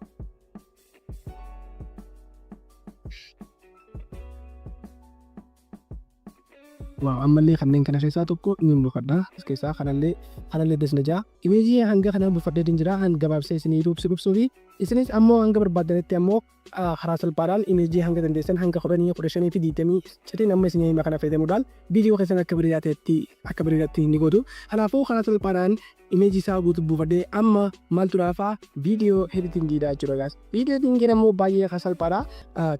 Wow, ammallee kanneen kana keessaa tokko ni buufadha. As keessaa kanallee desna jaa. Imeejii hanga kana buufadhee jira. Hanga gabaabsee isinii ibsuu fi isinis ammoo hanga barbaaddanitti ammoo karaa salphaadhaan imeejii hanga dandeessan hanga 15 fi 20 citiin amma isinii kana fayyadamuudhaan viidiyoo keessan akka biraatti ni gootu. Kanaafuu karaa salphaadhaan imeejii isaa guutuu buufadhee amma maaltu dhaafaa viidiyoo editingiidha jechuudha guys. Viidiyoo editingiin ammoo baay'ee salphaadha.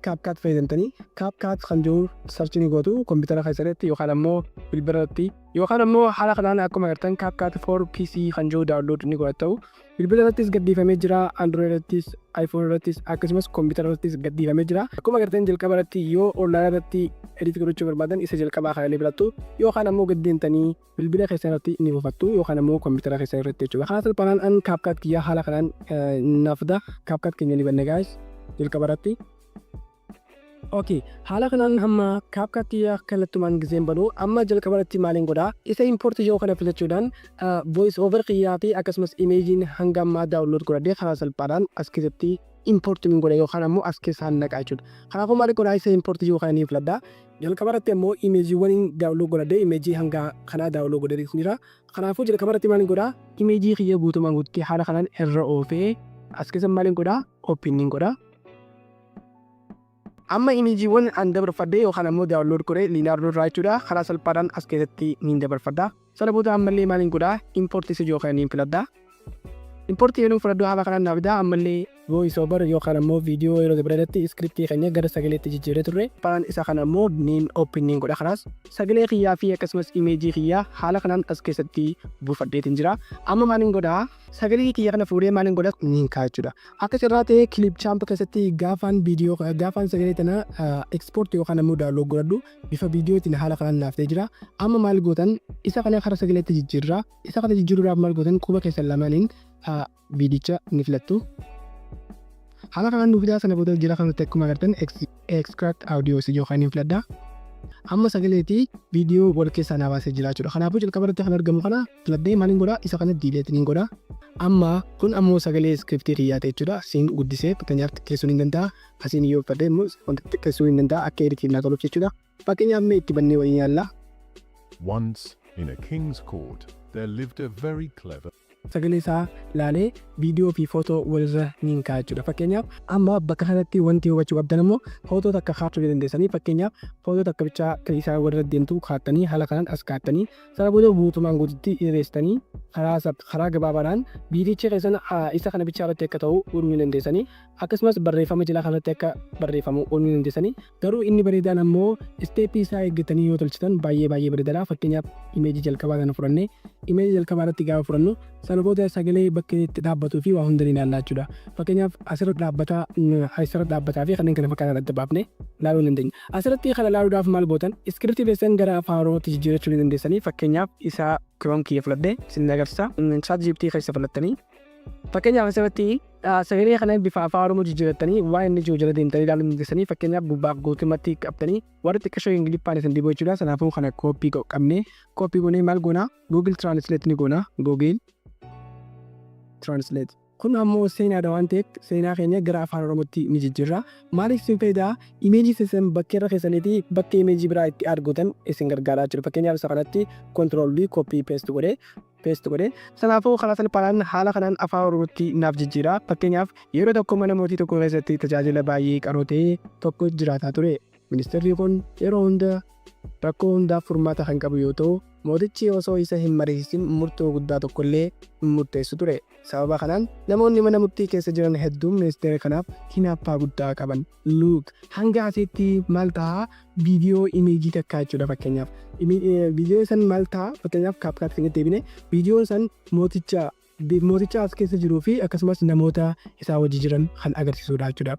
CapCut fayyadamtanii CapCut kan jiru search ni gootu kompiitara keessatti yookaan ammoo bilbilarratti yookaan ammoo haala kanaan akkuma agartan CapCut for PC kan jiru download ni godhatu. Bilbilarrattis gadhiifamee jira, Android irrattis, iPhone irrattis akkasumas kompiitara irrattis gadhiifamee jira. Akkuma agartan jalqaba irratti yoo online irratti edit godhachuu barbaadan isa jalqabaa kana filattu yookaan ammoo gaddeentanii bilbila keessan irratti ni buufattu yookaan ammoo kompiitara keessan irratti jechuudha. Kana salphaadhaan an CapCut kiyya haala kanaan naafda CapCut keenya ni banne guys jalqaba irratti. Okay, haala kanaan amma CapCut kiyya kallattumaan giseen banu amma jalqaba irratti maaliin godhaa? Isa import yoo kana filachuudhaan voice over kiyyaa fi akkasumas imeejiin hanga ammaa download godhadhee karaa salphaadhaan as keessatti import min godha yookaan ammoo as keessaan naqaa jechuudha. Kanaafuu maaliin godhaa isa import yoo kana ni filadhaa. Jalqaba irratti ammoo imeejiiwwan download godhadhee imeejii hanga kanaa download godhadhee jira. Kanaafuu jalqaba irratti maaliin godhaa? Imeejii kiyya guutumaan guututti haala kanaan irra oofee as keessa maaliin godhaa? Opening godhaa. Amma imeejiiwwan an dabarfadhee yookaan ammoo download godhee liinaaroo irraa jechuudha. Karaa salphaadhaan as keessatti ni dabarfadha. Sana booda ammallee maaliin godhaa? Import isa yookaan ni filadha. Import yeroo filadhu haala kanaan naafida ammallee voice over yookaan ammoo viidiyoo yeroo dabalatatti scriptii keenya gara sagaleetti jijjiiree turre. Paraan isa kana ammoo niin opening godha. Kanaas sagalee kiyyaa fi akkasumas imeejii kiyyaa haala kanaan as keessatti buufadheetiin jira. Amma maaliin godhaa? Sagalee kiyya kana fuudhee maaliin godhaa? Niin kaa jechuudha. Akka sirraa ta'ee clip champ keessatti gaafaan sagalee tana export yookaan ammoo download godhadhu bifa viidiyootiin haala kanaan naaftee jira. Amma maal gootan isa kana karaa sagaleetti jijjiirraa. Isa kana jijjiiruudhaaf maal gootan quba keessan lamaaniin viidicha ni filattu. Haala kanaan nu fidaa sana booda jira kanatti akkuma agartan extract audio si yookaan ni filadha. Amma sagaleetii viidiyoo wal keessaa na baasee jira jechuudha. Kanaafuu jalqaba irratti kan argamu kana filadhee maaliin godhaa? Isa kana delete ni godhaa. Amma kun ammoo sagalee scriptii kiyyaa ta'e jechuudha. Siin guddisee fakkeenyaaf xiqqeessuu ni danda'a. Asiin yoo fedhe immoo wanta xiqqeessuu ni danda'a akka editiin na toluuf jechuudha. Fakkeenyaaf mee itti bannee waliin yaalla. Once in a king's court there lived a very clever sagalee isaa laalee viidiyoo fi footoo walirra ni kaa'a jechuudha. Fakkeenyaaf amma bakka kanatti wanti hubachuu qabdan immoo footoo takka kaa'uu dandeessanii fakkeenyaaf footoo takka bichaa kan isaa walirra deemtu kaa'attanii haala kanaan as kaa'attanii sana booda guutumaan guututti dheeressitanii karaa gabaabaadhaan viidiyicha keessan isa kana bichaa irratti akka ta'u uumuu dandeessanii akkasumas barreeffama jalaa kanatti akka barreeffamu uumuu dandeessanii garuu inni bareedaan ammoo isteeppii isaa eeggatanii yoo tolchitan baay'ee bareedaadha. Fakkeenyaaf imeejii jalqabaa kana fudhannee imeejii jalqabaa irratti gaafa fudhannu sana booda sagalee bakka itti dhaabbatuu fi waa hunda ni ilaallaa jechuudha. Fakkeenyaaf asirratti dhaabbataa fi kanneen kana fakkaatan adda baafnee ilaaluu dandeenya. Asirratti kana ilaaluudhaaf maal gootan iskiriptii keessan gara afaan Oromootti jijjiirachuu ni dandeessanii. Fakkeenyaaf isa kiroon kiyya filadhee isin agarsiisa. ChatGPT keessa filattanii fakkeenyaaf asirratti sagalee kana bifa afaan Oromoo jijjiirattanii waan inni jiru jala deemtanii ilaaluu dandeessanii. Fakkeenyaaf gubbaaf guutummaatti qabtanii warri xiqqashoo Ingiliffaan isin dhiboo jechuudha. Kanaafuu kana kooppii qabnee kooppii goonee maal goona? Google Translate ni goona. Google Translate. Kun ammoo seenaadha waan ta'eef seenaa keenya gara afaan Oromootti ni jijjiirra. Maaliif isin fayyada? Imeejii keessan bakkeerra keessaniitii bakka imeejii biraa itti argatan isin gargaaraa jiru. Fakkeenyaaf isa kanatti control V copy paste godhee paste godhe. Kanaafuu karaa salphaadhaan haala kanaan afaan Oromootti naaf jijjiira. Fakkeenyaaf yeroo tokko mana mootii tokko keessatti tajaajila baay'ee qaroo ta'e tokko jiraataa ture. Ministeerri kun yeroo hunda rakkoo hundaaf furmaata kan qabu yoo ta'u, mootichi osoo isa hin mariisisin murtoo guddaa tokkollee hin murteessu ture. Sababa kanaan namoonni mana murtii keessa jiran hedduun ministeera kanaaf hinaaffaa guddaa qaban. Luuk hanga asitti maal ta'a viidiyoo imeejii takkaa jechuudha fakkeenyaaf. Viidiyoo san maal ta'a fakkeenyaaf kaapkaatti kan deebine viidiyoon san mooticha as keessa jiruu fi akkasumas namoota isaa wajji jiran kan agarsiisudha jechuudha.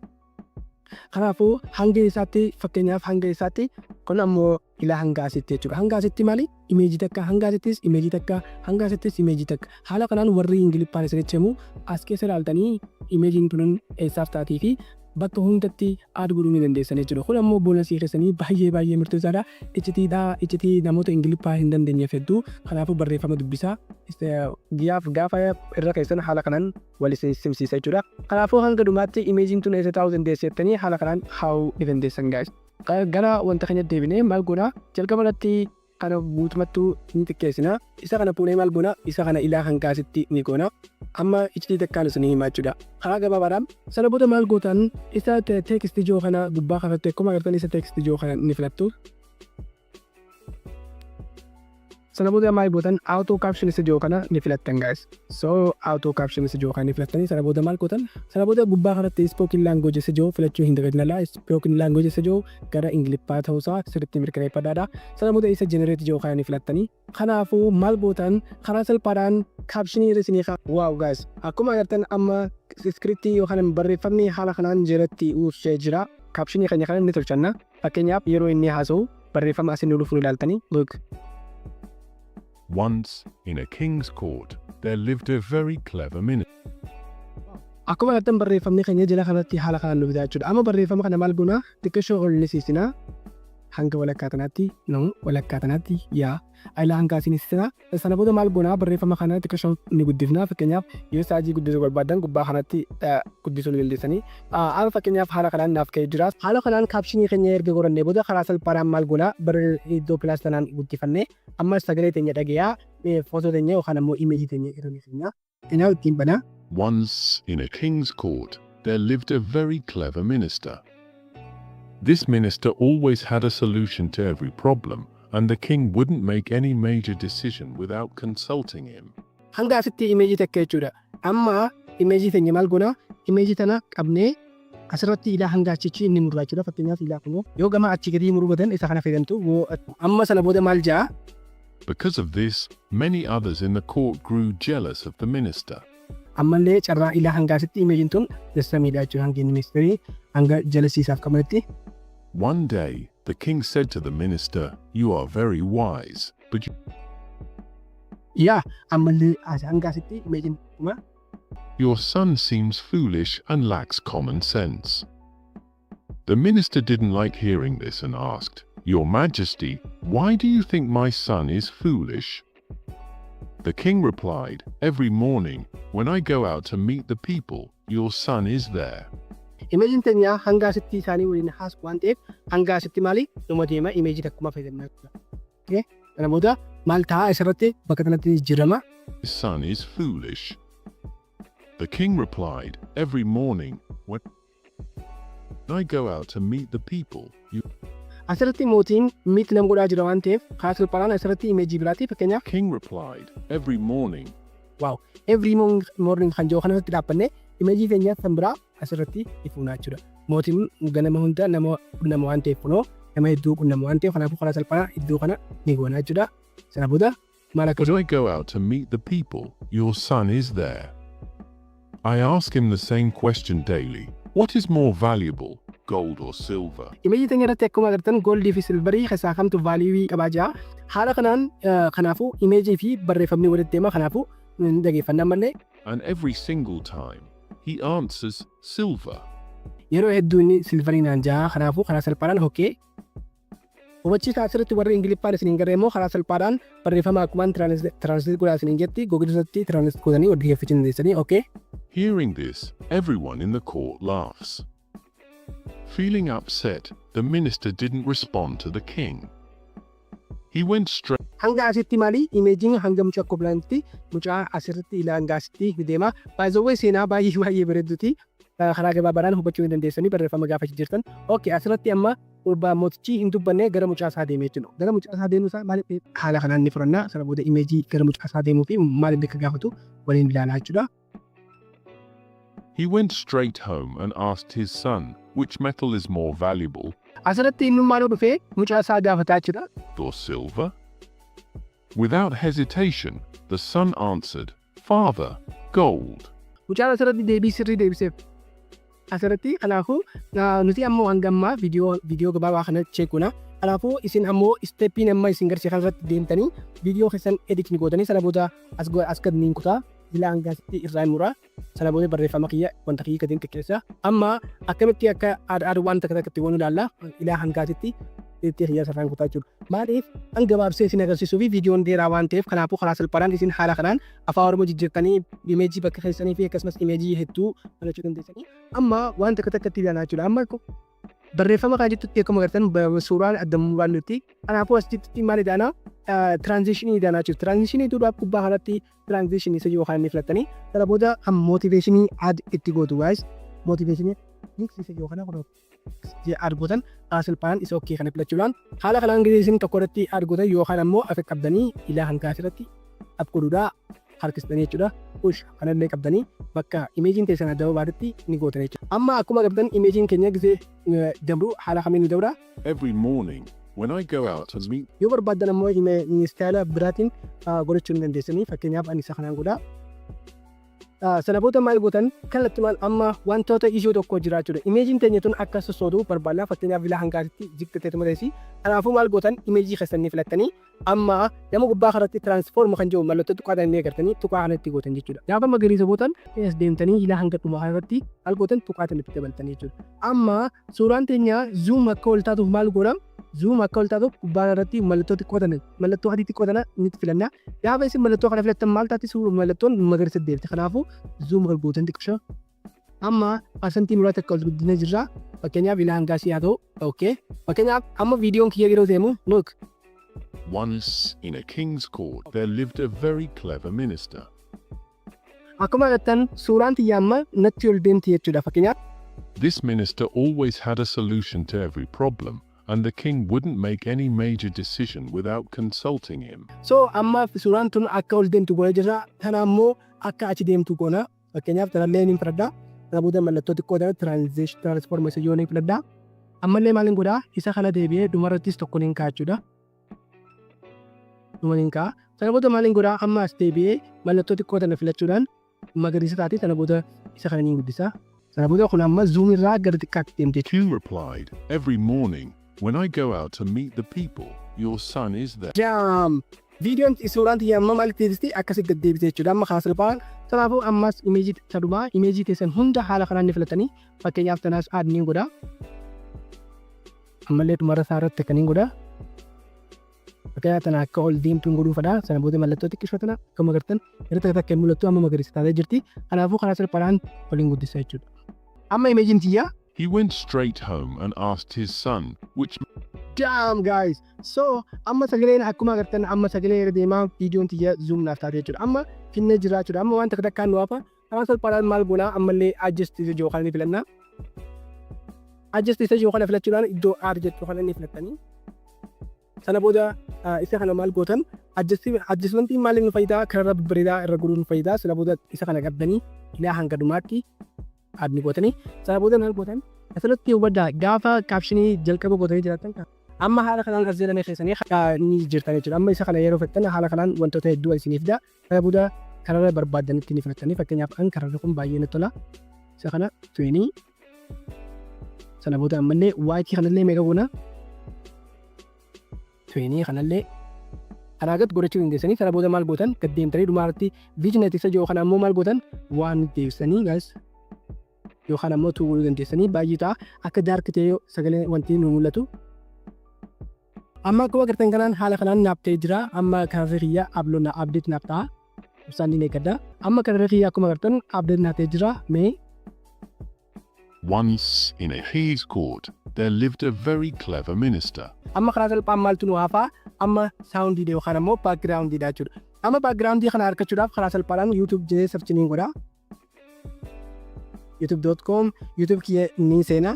Kanaafuu hanga isaatti fakkeenyaaf hanga isaatti kun ammoo ilaa hanga asitti jechuudha. Hanga asitti maali? Imeejii takka, hanga asittis imeejii takka, hanga asittis imeejii takka. Haala kanaan warri Ingiliffaan isinitti himu as keessa ilaaltanii imeejiin kun eessaaf taatii fi bakka hundatti aad godhuu ni dandeessan jechuudha. Kun ammoo boonasii keessanii baay'ee murteessaadha. Iccitii namoota Ingiliffaa hin dandeenyeef hedduu kanaafuu barreeffama dubbisaa gaafa irra keessan haala kanaan wal simsiisa jechuudha. Kanaafuu hanga dhumaatti imeejiin tun eessa taa'uu dandeessettanii haala kanaan haa'uu ni dandeessan guys. Gara wanta keenya deebinee maal goona jalqaba irratti kana guutumattuu ni xiqqeessina. Isa kana fuunee maal goona isa kana ilaa hanga asitti ni goona. Amma iccitii takkaan isin himaa jechuudha. Karaa gabaabaadhaan sana booda maal gootan isa teekistii ijoo kana gubbaa kafatte akkuma agartan isa teekistii ijoo kana ni filattu. Sana booda maal gootan auto caption isa ijoo kana ni filattan guys. So auto caption isa ijoo kana ni filattanii sana booda maal gootan sana booda gubbaa kanatti spoken language isa ijoo filachuu hin dagatinala. Spoken language isa ijoo gara Ingiliffaa ta'uusaa sirriitti mirkaneeffadhaadha. Sana booda isa generate ijoo kana ni filattanii. Kanaafuu maal gootan karaa salphaadhaan captionii isinii wow guys akkuma agartan amma scriptii yookaan barreeffamni haala kanaan jalatti uwwisee jira. Captionii keenya kana ni tolchanna. Fakkeenyaaf yeroo inni haasa'u barreeffama asiin nuuf ilaaltanii look. Once, in a king's court, there lived a very clever minister. Akkuma agartan barreeffamni keenya jala kanatti haala kanaan nu bitaa jechuudha. Amma barreeffama kana maal goona xiqqeeshoo ol ni siisina. Hanga walakkaa tanaatti yaa ilaa hanga asiin siisina. Sana booda maal goona barreeffama kana xiqqeeshoo ni guddifna. Fakkeenyaaf yoo saajii guddisuu barbaadan gubbaa kanatti guddisuu ni dandeessanii. Amma fakkeenyaaf haala kanaan naaf ka'ee jira. Haala kanaan kaapshinii keenya erga qorannee booda karaa salphaadhaan maal goona iddoo pilaastanaan guddifannee amma sagalee teenya dhagayaa footoo teenya yookaan ammoo imeejii teenya irra ni ittiin banaa. Once, in a king's court, there lived a very clever minister. This minister always had a solution to every problem, and the king wouldn't make any major decision without consulting him. Hanga asitti imeejii takka jechuudha. Amma imeejii teenya maal goona? Imeejii tana qabnee asirratti ilaa hanga achichi inni murraa jechuudha. Fakkeenyaaf ilaa kunoo yoo gama achi gadii muruu badan isa kana fayyadamtu. Amma sana booda maal jaa? Because of this, many others in the court grew jealous of the minister. Ammallee carraa ilaa hanga asitti imeejiin tun dasamiidha jechuudha. Hangi ministeerii hanga jalasiisaaf qabanitti. One day, the king said to the minister, "You are very wise, but ammallee hanga asitti imeejiin kuma. Your son seems foolish and lacks common sense." The minister didn't like hearing this and asked, "Your Majesty, why do you think my son is foolish?" The king replied, "Every morning, when I go out to meet the people, your son is there." Imeejiin teenya hanga asitti isaanii waliin haas waan ta'eef hanga asitti maali numa deema imeejii takkuma fayyadamna jechuudha. Kana booda maal ta'a asirratti bakka kanatti jijjiirama. His son is foolish. The king replied, "Every morning, when I go out to meet the people, Asirratti mootiin miitti nama godhaa jira waan ta'eef karaa salphaadhaan asirratti imeejii biraatti fakkeenyaaf. King replied, "Every morning." Wow, every morning kan jiru kanatti dhaabbanne imeejii keenya kan biraa asirratti ifuunaa jechuudha. Mootiin ganama hunda nama waan ta'eef kunoo nama hedduu qunnama waan ta'eef kanaafuu karaa salphaadhaan iddoo kana ni goona jechuudha. Sana booda maal akka When I go out to meet the people, your son is there. I ask him the same question daily. What is more valuable, gold or silver? Imeejii teenya irratti akkuma agartan goldii fi silvarii keessaa kamtu vaaliyuu qabaa jira. Haala kanaan kanaafuu imeejii fi barreeffamni walitti deema kanaafuu dhageeffannaa malee. And every single time, he answers silver. Yeroo hedduu inni silvariinaan jaa kanaafuu karaa salphaadhaan hokkee. Hubachiisa asirratti warri Ingiliffaan isiniin garee immoo karaa salphaadhaan barreeffama akkumaan tiraansileet godhaa isiniin jetti googilsatti tiraansileet godhanii dhaggeeffachuu dandeessanii okay. Hearing this, everyone in the court laughs. Feeling upset, the minister didn't respond to the king. He went straight Hanga asitti maali imeejiin hanga mucaa koblanitti mucaa asirratti ilaa hanga asitti ni deema. Baay'ee seenaa baay'ee bareeduuti. Karaa gabaabaadhaan hubachuu dandeessanii barreeffama gaafa jirtan. Okay, asirratti amma mootichi hin dubbanne gara mucaa isaa deemee jiru. Gara mucaa isaa deemuu isaa maaliif haala kanaan ni furannaa? Sana booda imeejii gara mucaa isaa deemuu fi maaliif akka gaafatu waliin ilaalaa jechuudha. He went straight home and asked his son, which metal is more valuable, Asirratti inni maaloo dhufee mucaa isaa gaafataa jechuudha. or silver? Without hesitation, the son answered, Father, gold. Mucaan asirratti deebii sirrii deebiseef. Asirratti kanaafuu nuti ammoo hanga ammaa viidiyoo gabaabaa kana cheekuna. Kanaafuu isin ammoo isteeppiin amma isin garsiisan irratti deemtanii viidiyoo keessan edit ni gootanii sana booda as gad niin kutaa ilaa hanga asitti irraa muraa sana booda barreeffama kiyya wanta kiyya gadeen xiqqeessa. Amma akkamitti akka aadaa waan takka takkatti waan ilaalla ilaa hanga asitti itti kiyya sarraan kutaa jechuudha. Maaliif an gabaabsee isin agarsiisuu fi viidiyoon dheeraa waan ta'eef kanaafuu karaa salphaadhaan isin haala kanaan afaan Oromoo jijjiirtanii imeejii bakka keessanii fi akkasumas imeejii hedduu barachuu dandeessanii amma waan takka takkatti ilaalaa jechuudha. Amma barreeffama kan jettutti akkuma agartan suuraan addamuu baannutti kanaafuu asitti maal idaana tiraanzishinii idaanaa jechuudha. Tiraanzishinii duudhaaf gubbaa kanatti tiraanzishinii isa yoo kan filattanii sana booda mootiveeshinii aad itti gootu guys mootiveeshinii isa yoo kana argotan salphaan isa okkee kana filachuudhaan haala kanaan gisee isin tokko irratti argotan yookaan ammoo afe qabdanii ilaa hangaa asirratti abquudhaa harkistanii jechuudha. Push kanallee qabdanii bakka imeejiin teessan adda baadetti ni gootan jechuudha. Amma akkuma qabdan imeejiin keenya gisee dabru haala kamiin nu dabra. Every morning, when I go out and meet Yoo barbaaddan ammoo istaayila biraatiin godhachuu ni dandeessanii fakkeenyaaf ani isa kanaan godhaa. Sana booda maal gootan kallattii maal amma wantoota ijoo tokko jiraachuudha. Imeejiin teenya tun akka sossootuu barbaadnaa fakkeenyaaf ilaa hangaatitti jigteetu maleessi. Kanaafuu maal gootan imeejii keessanii filattanii amma nama gubbaa kanatti tiraansfoormu kan jiru mallattoo tuqaadhaan ni agartanii tuqaa kanatti gootan jechuudha. Gaafa magariisa bootan as deemtanii ilaa hanga dhumaa kanatti maal gootan tuqaatan itti dabaltanii jechuudha. Amma suuraan teenya zuum akka ol taatuuf maal goona? Zoom akka ol taatuuf gubbaa irratti mallattoo xiqqoo tan mallattoo adii xiqqoo tan ni filannaa. Gaafa isin mallattoo kana filattan maal taati mallattoon magariisa deemte. Kanaafuu zoom kan gootan xiqqisha. Amma parsantii muraasa akka ol guddina jirra. Fakkeenyaaf ilaa hangaa si haa ta'u. Okay. Fakkeenyaaf amma viidiyoon kiyya yeroo deemu look. once in a king's court, there lived a very clever minister. Akkuma agartan suuraan tiyya amma natti ol deemti jechuudha. Fakkeenyaaf This minister always had a solution to every problem, and the king wouldn't make any major decision without consulting him. so amma suuraan tun akka ol deemtu goona jirra. Kana ammoo akka achi deemtu goona. Fakkeenyaaf tanallee ni filadha. Sana booda mallattoo xiqqoo tan tiransfoorma isa yoo ni filadha. Ammallee maaliin godhaa isa kana deebi'ee dhumarrattis tokko ni kaachuudha. Dhuma ni kaa. Sana booda maaliin godhaa amma as deebi'ee mallattoo xiqqoo tan filachuudhaan magariisa taati sana booda isa kana ni guddisa. Sana booda kun amma zoom irraa gara xiqqaatti deemte jechuudha. King replied, Every morning, when I go out to meet the people, your son is there. Jaam! Viidiyoon suuraan tiyya amma maal teessisti akkasitti gad deebite jechuudha. Amma kaasa salphaan kanaafuu ammas imeejii sadhumaa imeejii teessan hunda haala kanaan ni filatanii fakkeenyaaf tanaas aad ni godha. Ammallee dhumarra isaa irratti akka ni godha. Fakkeenyaaf tana akka ol deemtu hin godhuufadha. Sana booda mallattoo xiqqishoo tana akkuma agartan irra takka takka mul'attu amma magariisa taatee jirti. Kanaafuu karaa salphaan waliin guddisa jechuudha. Amma imeejiin tiyya. He went straight home and asked his son, which Damn guys! So amma sagaleen akkuma agartan amma sagalee irra deemaa viidiyoon tiyya zoom naaf taatee jechuudha. Amma finna jira jechuudha. Amma waan takka takkaan nu hafa karaa salphaadhaan maal goonaa ammallee adjust isa jiru kana ni filanna. Adjust isa jiru kana filachuudhaan iddoo aad jechuu kana ni filattanii. Sana booda isa kana maal gootan adjustmentiin maaliif nu fayyidaa kararra babbareedaa irra godhuu nu fayyidaa. Sana booda isa kana qabdanii ilaa hanga dhumaatti aad ni gootanii. Sana booda maal gootan asirratti hubadhaa gaafa kaapshinii jalqaba gootanii jiraatan amma haala kanaan as jedhamee keessanii ni jirtan jechuudha. Amma isa kana yeroo fedhan haala kanaan wantoota hedduu isiniif fida. Sana booda kararra barbaaddanitti ni filattanii fakkeenyaaf kan kararri kun baay'ee natti tola. Isa kana tuwinii. Sana booda ammallee waayitii kanallee meeqa goona? Tuwinii kanallee kanaa gad godhachuu dandeessanii. Sana booda maal gootan gad deemtanii dhumaarratti viijineti isa jiru kana ammoo maal gootan waan deebisanii guys. Yookaan ammoo tuuluu dandeessanii baay'ee ta'a akka daark ta'ee sagalee wanti nu mul'atu. Amma akkuma agartan kanaan haala kanaan naaf ta'ee jira. Amma kararri kiyya abloona abdeet naaf ta'a. Ibsaan ni eeggadha. Amma kararri kiyya akkuma agartan abdeet naaf ta'ee jira. Mee once in a king's court, there lived a very clever minister. amma karaa salphaan maaltu nu hafa amma saawundii yookaan ammoo baakgiraawundiidha jechuudha. Amma baakgiraawundii kana argachuudhaaf karaa salphaadhaan YouTube jedhee sarchiniin godha. youtube.com YouTube kiyya ni seena.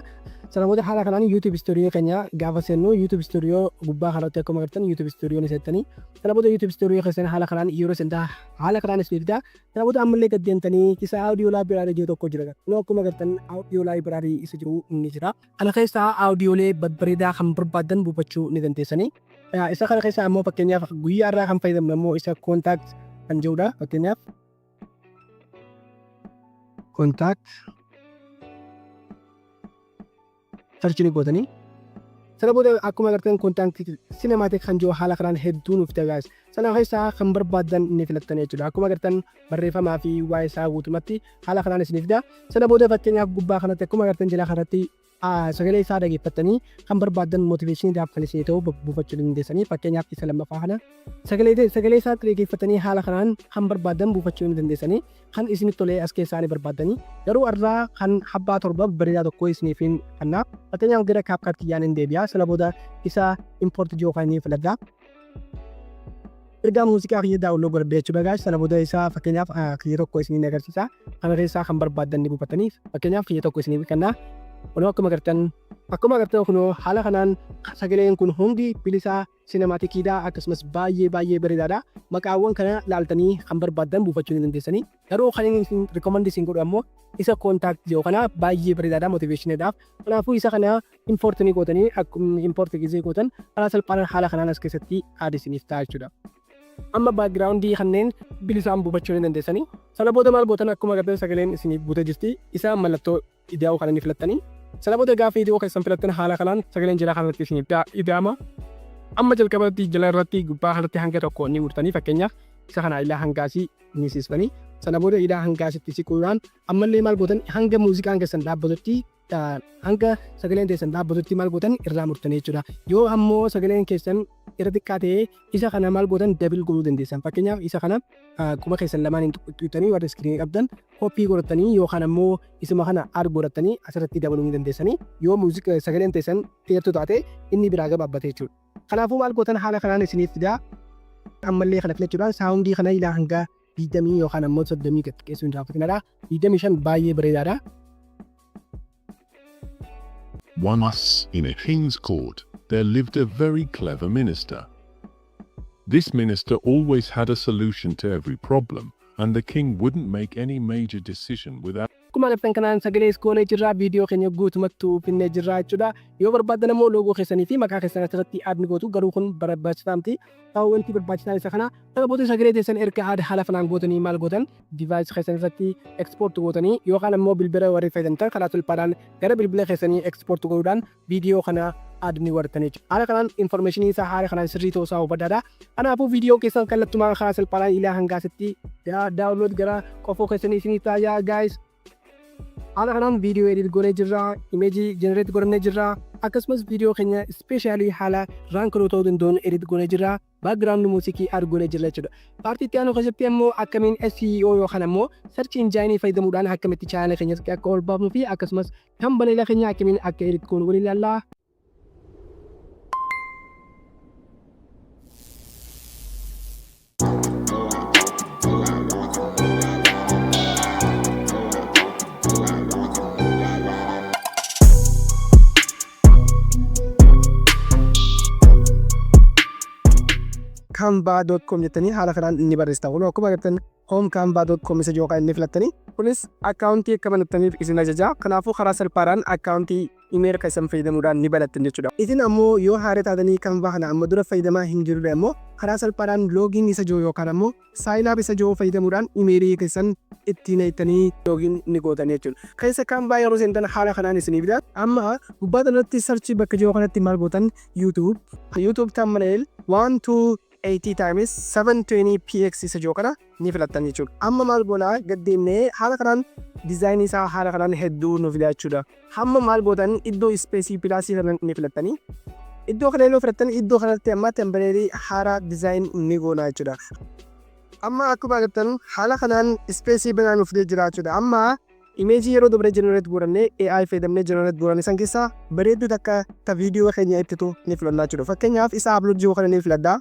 Sana booda haala kanaan YouTube Studio keenya gaafa seennu YouTube Studio gubbaa kanatti akkuma agartan YouTube Studio ni seettanii. Sana booda YouTube Studio keessan haala kanaan yeroo sentaa haala kanaan isbifta. Sana booda ammallee gad deemtanii isa audio library jedhu tokko jira. No akkuma agartan audio library isa jiru ni jira. Kana keessa audiolee babbareedaa kan barbaadan buufachuu ni dandeessanii. Isa kana keessa ammoo fakkeenyaaf guyyaa irraa kan fayyadamnu ammoo isa contact kan jedhudha. Fakkeenyaaf contact sarchini gootanii. Sana booda akkuma agartan contact cinematic kan jiru haala kanaan hedduu nuuf ta'aa. Sana keessa kan barbaadan ni filattanii jechuudha. Akkuma agartan barreeffamaa fi waa'ee isaa guutumatti haala kanaan isiniif fida. Sana booda fakkeenyaaf gubbaa kanatti akkuma agartan jala kanatti sagalee isaa dhaggeeffattanii kan barbaadan motiveeshiniidhaaf kan isin ta'u buufachuu dandeessanii. Fakkeenyaaf isa lammaffaa kana sagalee isaa dhaggeeffattanii haala kanaan kan barbaadan buufachuu dandeessanii. Kan isinitti tolee as keessaa ni barbaadanii. Garuu irraa kan habbaa torba bareedaa tokko isiniif kenna. Fakkeenyaaf gara kaapkaat kiyyaan hin deebi'a. Sana booda isa import jookaan ni filadha. Ergaa muuziqaa kiyya daawwannoo godhadha jechuudha guys. Sana booda isaa fakkeenyaaf kiyya tokko isiniin agarsiisa. Kana keessaa kan barbaadan ni buufatanii. Fakkeenyaaf kiyya tokko isiniif kenna. Kunoo akkuma agartan kunoo haala kanaan sagaleen kun hundi bilisaa sinematikiidha akkasumas baay'ee bareedaadha. Maqaawwan kana laaltanii kan barbaadan buufachuu ni dandeessanii. Garuu kan inni recommend isin godhu ammoo isa contact jedhu kana baay'ee bareedaadha motiveeshiniidhaaf. Kanaafuu isa kana import ni gootanii akkuma import gisee gootan karaa salphaan haala kanaan as keessatti aadisiniif ta'a jechuudha. Amma backgroundii kanneen bilisaan buufachuu ni dandeessanii. Sana booda maal gootan akkuma agartan sagaleen isiniif buutee jirti. Isa mallattoo idaa'uu kana ni filattanii. Sana booda gaafa viidiyoo keessan filattan haala kanaan sagaleen jala kanatti isiniif ida'ama. Amma jalqabatti jala irratti gubbaa kanatti hanga tokko ni murtanii fakkeenyaaf isa kana ilaa hangaasii ni siisfanii. Sana booda ilaa hangaasitti siquudhaan ammallee maal gootan hanga muuziqaan keessan dhaabbatutti hanga sagaleen keessan dhaabbatutti maal gootan irraa murtanii jechuudha. Yoo ammoo sagaleen keessan irra xiqqaa ta'ee isa kana maal gootan dabil godhuu dandeessan. Fakkeenyaaf isa kana kuma keessan lamaan hin tuqxuutanii warra iskiriinii qabdan koppii godhatanii yookaan ammoo isuma kana add godhatanii asirratti dabaluu ni dandeessanii. Yoo muuziqaa sagaleen keessan dheertuu taate inni biraa gabaabbatee jechuudha. Kanaafuu maal gootan haala kanaan isiniif fidaa. Ammallee kana filachuudhaan saawundii kana ilaa hanga 20 yookaan ammoo 30 gad xiqqeessuu hin jaallatinadha. 25 baay'ee bareedaadha. Once in a king's court, there lived a very clever minister. This minister always had a solution to every problem, and the king wouldn't make any major decision without Akkuma agartan kanaan sagalee iskoonee jirraa viidiyoo keenya guutumatti finnee jirraa jechuudha. Yoo barbaadan ammoo loogoo keessanii fi maqaa keessan asirratti add ni gootu. Garuu kun barbaachisaa miti. Ta'uu wanti barbaachisaa isa kana. Sana booda sagalee teessan erga add haala kanaan gootanii maal gootan device keessan irratti export gootanii yookaan ammoo bilbila warri fayyadamtan karaa salphaadhaan gara bilbila keessanii export godhuudhaan viidiyoo kana add ni godhatanii jechuudha. Haala kanaan informationii isaa haala kanaan sirrii ta'uu isaa hubadhaadha. Kanaafuu viidiyoo keessan kallattumaan karaa salphaadhaan ilaa hangaasitti daawunlood gara qofoo keessanii isinii taa'aa guys. Haala kanaan viidiyoo edit goonee jirra, imeejii jenereet godhannee jirra, akkasumas viidiyoo keenya ispeeshaalii haala raankiloo ta'uu danda'uun edit goonee jirra, baakgiraawundi muuziqii add goonee jirra jechuudha. Paartii itti aanu keessatti ammoo akkamiin SEO yookaan ammoo sarchi injaayinii fayyadamuudhaan akkamitti chaanala keenyatti akka ol baafnuu fi akkasumas kan baneela keenya akkamiin akka edit goonu waliin ilaallaa. canva.com jettanii haala kanaan inni barreessitan. Kun akkuma agartan homecanva.com isa jookaan inni filattanii. Kunis akkaawuntii akka banattaniif isin ajaja. Kanaafuu karaa salphaadhaan akkaawuntii imeela keessan fayyadamuudhaan ni banattan jechuudha. Isin ammoo yoo haala taatanii canva kana amma dura fayyadamaa hin jirre ammoo karaa salphaadhaan loogiin isa joo yookaan ammoo saayilaab isa joo fayyadamuudhaan imeelii keessan ittiin eettanii loogiin ni gootan jechuudha. Keessa canva yeroo seentan haala kanaan isiniif fidaa. Amma gubbaa irratti sarchi bakka joo kanatti maal gootan YouTube thumbnail 1280 times 720px isa joo kana ni filattan jechuudha. Amma maal goonaa gaddeemnee haala kanaan dizaayinii isaa haala kanaan hedduu nu fidaa jechuudha. Hamma maal gootan iddoo ispeesii pilaasii kana ni filattanii. Iddoo kana yoo filattan iddoo kanatti amma temporeerii haaraa dizaayin ni goonaa jechuudha. Amma akkuma agartan haala kanaan ispeesii banaa nu fidee jira jechuudha. Amma Imeejii yeroo dubare generate godhannee AI fayyadamnee generate godhanne san keessaa bareedduu takka ta viidiyoo keenya ibsitu ni filannaa jechuudha. Fakkeenyaaf isa upload jiru kana ni filadhaa.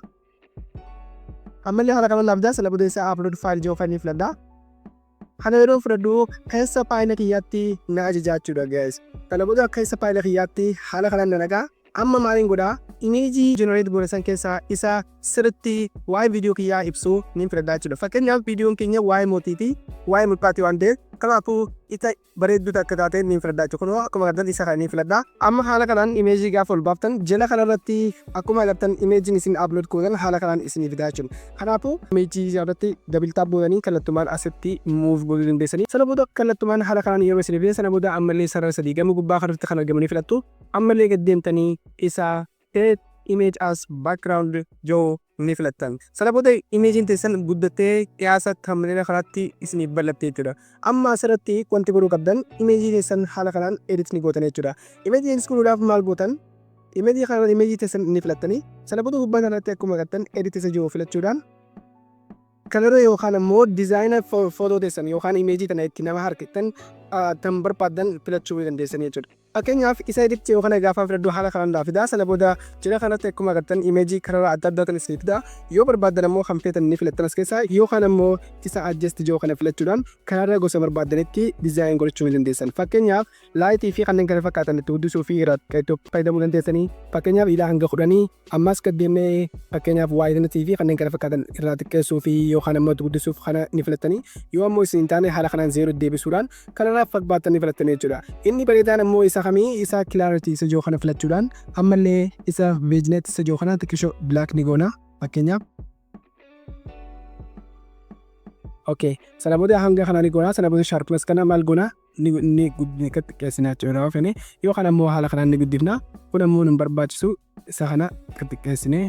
Ammallee haala kanaan abdaa sala booda isa upload file jiru kana ni filadhaa. Kana yeroo fudhadhu keessa faayila kiyyaatti na ajajaa jechuudha guys. Kana booda keessa faayila kiyyaatti haala kanaan na nagaa. Amma maaliin godhaa imeejii generate godhe san keessaa isa sirriitti waa'ee viidiyoo kiyyaa ibsu ni filadhaa jechuudha. Fakkeenyaaf viidiyoon keenya waa'ee mootiiti, waa'ee mul'aati waan ta'eef kanaafuu isa bareedduu takka taatee ni filadhaa jechuudha. Kunoo akkuma agartan isa kana ni filadhaa. Amma haala kanaan imeejii gaafa ol baaftan jala kanarratti akkuma agartan imeejiin isin upload gootan haala kanaan isinii fidaa jechuudha. Kanaafuu imeejii irratti double tap gootanii kallattumaan asitti move gochuu dandeessanii. Sana booda kallattumaan haala kanaan yeroo isinii fide sana booda ammallee sarara sadii gama gubbaa kanarratti kan argamanii filattu. Ammallee gad deemtanii isa image as background joo ni filattan. Sana booda imeejiin teessan guddattee dhiyaasa thumbnail kanaatti isiniif bal'attee jechuudha. Amma asirratti wanti godhuu qabdan imeejii teessan haala kanaan edit ni gootan jechuudha. Imeejii edit godhuudhaaf maal gootan? Imeejii kanaan imeejii teessan ni filattanii. Sana booda gubbaa kanatti akkuma agartan edit isa jiru filachuudhaan kanarra yookaan ammoo diizaayina footoo teessan yookaan imeejii tana itti nama harkittan tan barbaadan filachuu dandeessanii jechuudha. Fakkeenyaaf isa edit yookaan gaafa filadhu haala kanaan fidaa. Sana booda jala kanatti akkuma agartan imeejii karaa adda addaa tan isinii fidaa. Yoo barbaadan ammoo kan feetan ni filattan as keessaa yookaan ammoo isa adjust jiru kana filachuudhaan kanarra gosa barbaadanitti diizaayin godhachuu dandeessan. Fakkeenyaaf laayitii fi kanneen kana fakkaatan itti guddisuu fi irratti fayyadamuu dandeessanii. Fakkeenyaaf ilaa hanga 10 ammas gad deemnee fakkeenyaaf waayitanitii fi kanneen kana fakkaatan irraa xiqqeessuu fi yookaan ammoo guddisuuf kana ni filattanii. Yoo ammoo isin taane haala kanaan 0 deebisuudhaan kanarra fakkaatan ni filattanii jechuudha. Inni bareedaan ammoo isa kamii isa clarity isa jiru kana filachuudhaan ammallee isa vignette isa jiru kana xiqqishoo black ni goona fakkeenyaaf. Okay, sana booda hanga kana ni goona. Sana booda sharpness kana maal goona ni xiqqeessina jechuudha. Yoo kana ammoo haala kanaan ni guddifna. Kun ammoo nu barbaachisu isa kana xiqqeessinee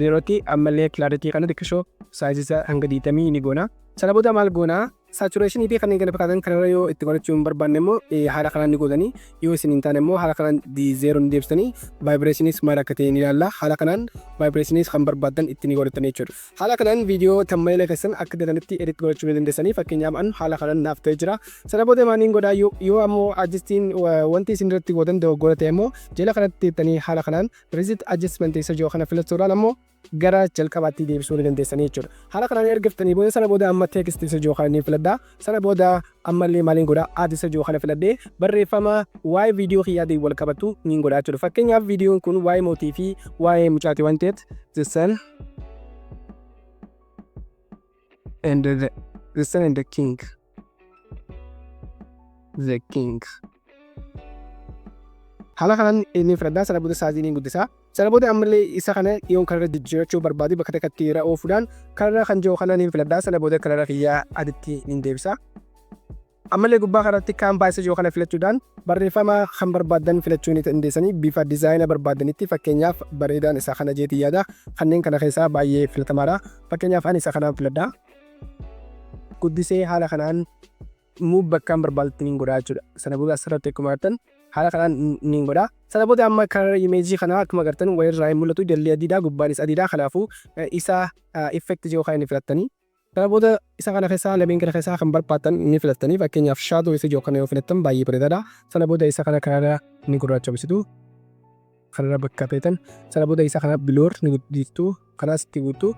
yerootti ammallee clarity kana xiqqishoo size isa hanga 20 ni goona. Sana booda maal goona saturation fi kanneen kana fakkaatan kanarra yoo itti godhachuu hin barbaanne immoo haala kanaan ni gootanii yoo isin hin taane immoo haala kanaan zero ni deebistanii vibrationis maal akka ta'e ni ilaalla. Haala kanaan vibrationis kan barbaadan itti ni godhatanii jechuudha. Haala kanaan viidiyoo thumbnail keessan akka dandeetti edit godhachuu dandeessanii fakkeenyaaf an haala kanaan naaf ta'ee jira. Sana booda maaliin godhaa yoo ammoo adjustiin wanti isin irratti gootan dogoggora ta'e immoo jala kanatti teettanii haala kanaan reset adjustment isa jiru kana filachuudhaan ammoo gara jalqabaatti deebisuu dandeessanii jechuudha. Haala kanaan ergiftanii booda sana booda amma teekst isa jiru kana ni filadhaa. Sana booda ammallee maaliin godhaa add isa jiru kana filadhee barreeffama waa'ee viidiyoo kiyyaatiin wal qabatu ni godhaa jechuudha. Fakkeenyaaf viidiyoon kun waa'ee mootii fi waa'ee mucaati waan ta'eef the son and the king. The king. Haala kanaan inni filadhaa. Sana booda saazii ni guddisaa. Sana booda ammallee isa kana yoon kanarra jijjiirachuu barbaadu bakka takkatti irra oofuudhaan kanarra kan jiru kana ni filadhaa. Sana booda kanarra kiyyaa aditti ni deebisa. Ammallee gubbaa kanatti kaampaa isa jiru kana filachuudhaan barreeffama kan barbaadan filachuu ni dandeessanii bifa diizaayina barbaadanitti. Fakkeenyaaf bareedaan isa kana jeetii yaada kanneen kana keessaa baay'ee filatamaadha. Fakkeenyaaf ani isa kanaan filadhaa. Guddisee haala kanaan bakkaan barbaadutti ni godhaa jechuudha. Sana booda asirratti akkuma argitan haala kanaan ni godhaa. Sana booda amma karaa imeejii kana akkuma agartan wayirraa mul'atu jalli adiidha gubbaanis adiidha. Kanaafuu isa effect jiru kan inni filattanii. Sana booda isa kana keessaa lameen kana keessaa kan barbaadan ni filattanii. Fakkeenyaaf shaadoo isa jiru kana yoo filattan baay'ee bareedaadha. Sana booda isa kana kanarra ni gurraacha bisitu. Kanarra bakka feetan. Sana booda isa kana biloor ni guddiftu. Kanaas itti guutuu.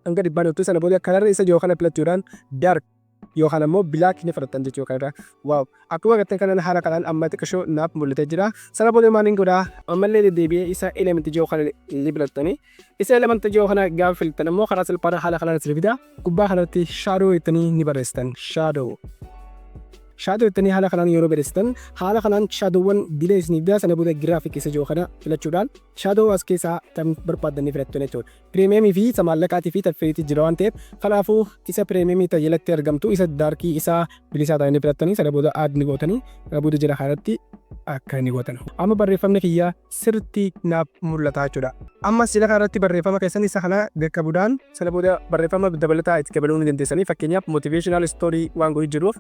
Hanga dhibbaan dhuftu. Sana booda kanarra isa jiru kana filachuudhaan dark yookaan ammoo bilaak ni fudhatan jechuu kanarra. Waaw! Akkuma agartan kanaan haala kanaan amma xiqqashoo naaf mul'atee jira. Sana booda maaliin godhaa ammallee deddeebi'ee isa elementii jiru kana ni filattanii. Isa elementii jiru kana gaafa filatan ammoo karaa salphaadhaan haala kanaan isin fidaa. Gubbaa kanatti shaadoo ittanii ni barreessitan. Shaadoo ittanii haala kanaan yeroo barreessitan haala kanaan shaadoowwan dilee isiniif fidaa. Sana booda giraafik isa jiru kana filachuudhaan shaadoo as keessaa kan barbaadan ni filattu jechuudha. Pireemiyemii fi isa maallaqaatii fi taffeetii jira waan ta'eef kanaafuu isa pireemiyemii jalatti argamtu isa daarkii isa bilisaa ta'anii ni filattanii. Sana booda add ni gootanii sana booda jala kanatti akka ni gootan. Amma barreeffamni kiyya sirriitti naaf mul'ata jechuudha. Ammas jala kanatti barreeffama keessan isa kana bakka bu'uudhaan sana booda barreeffama dabalataa itti dabaluu ni dandeessanii. Fakkeenyaaf motivational story waan godhu jiruuf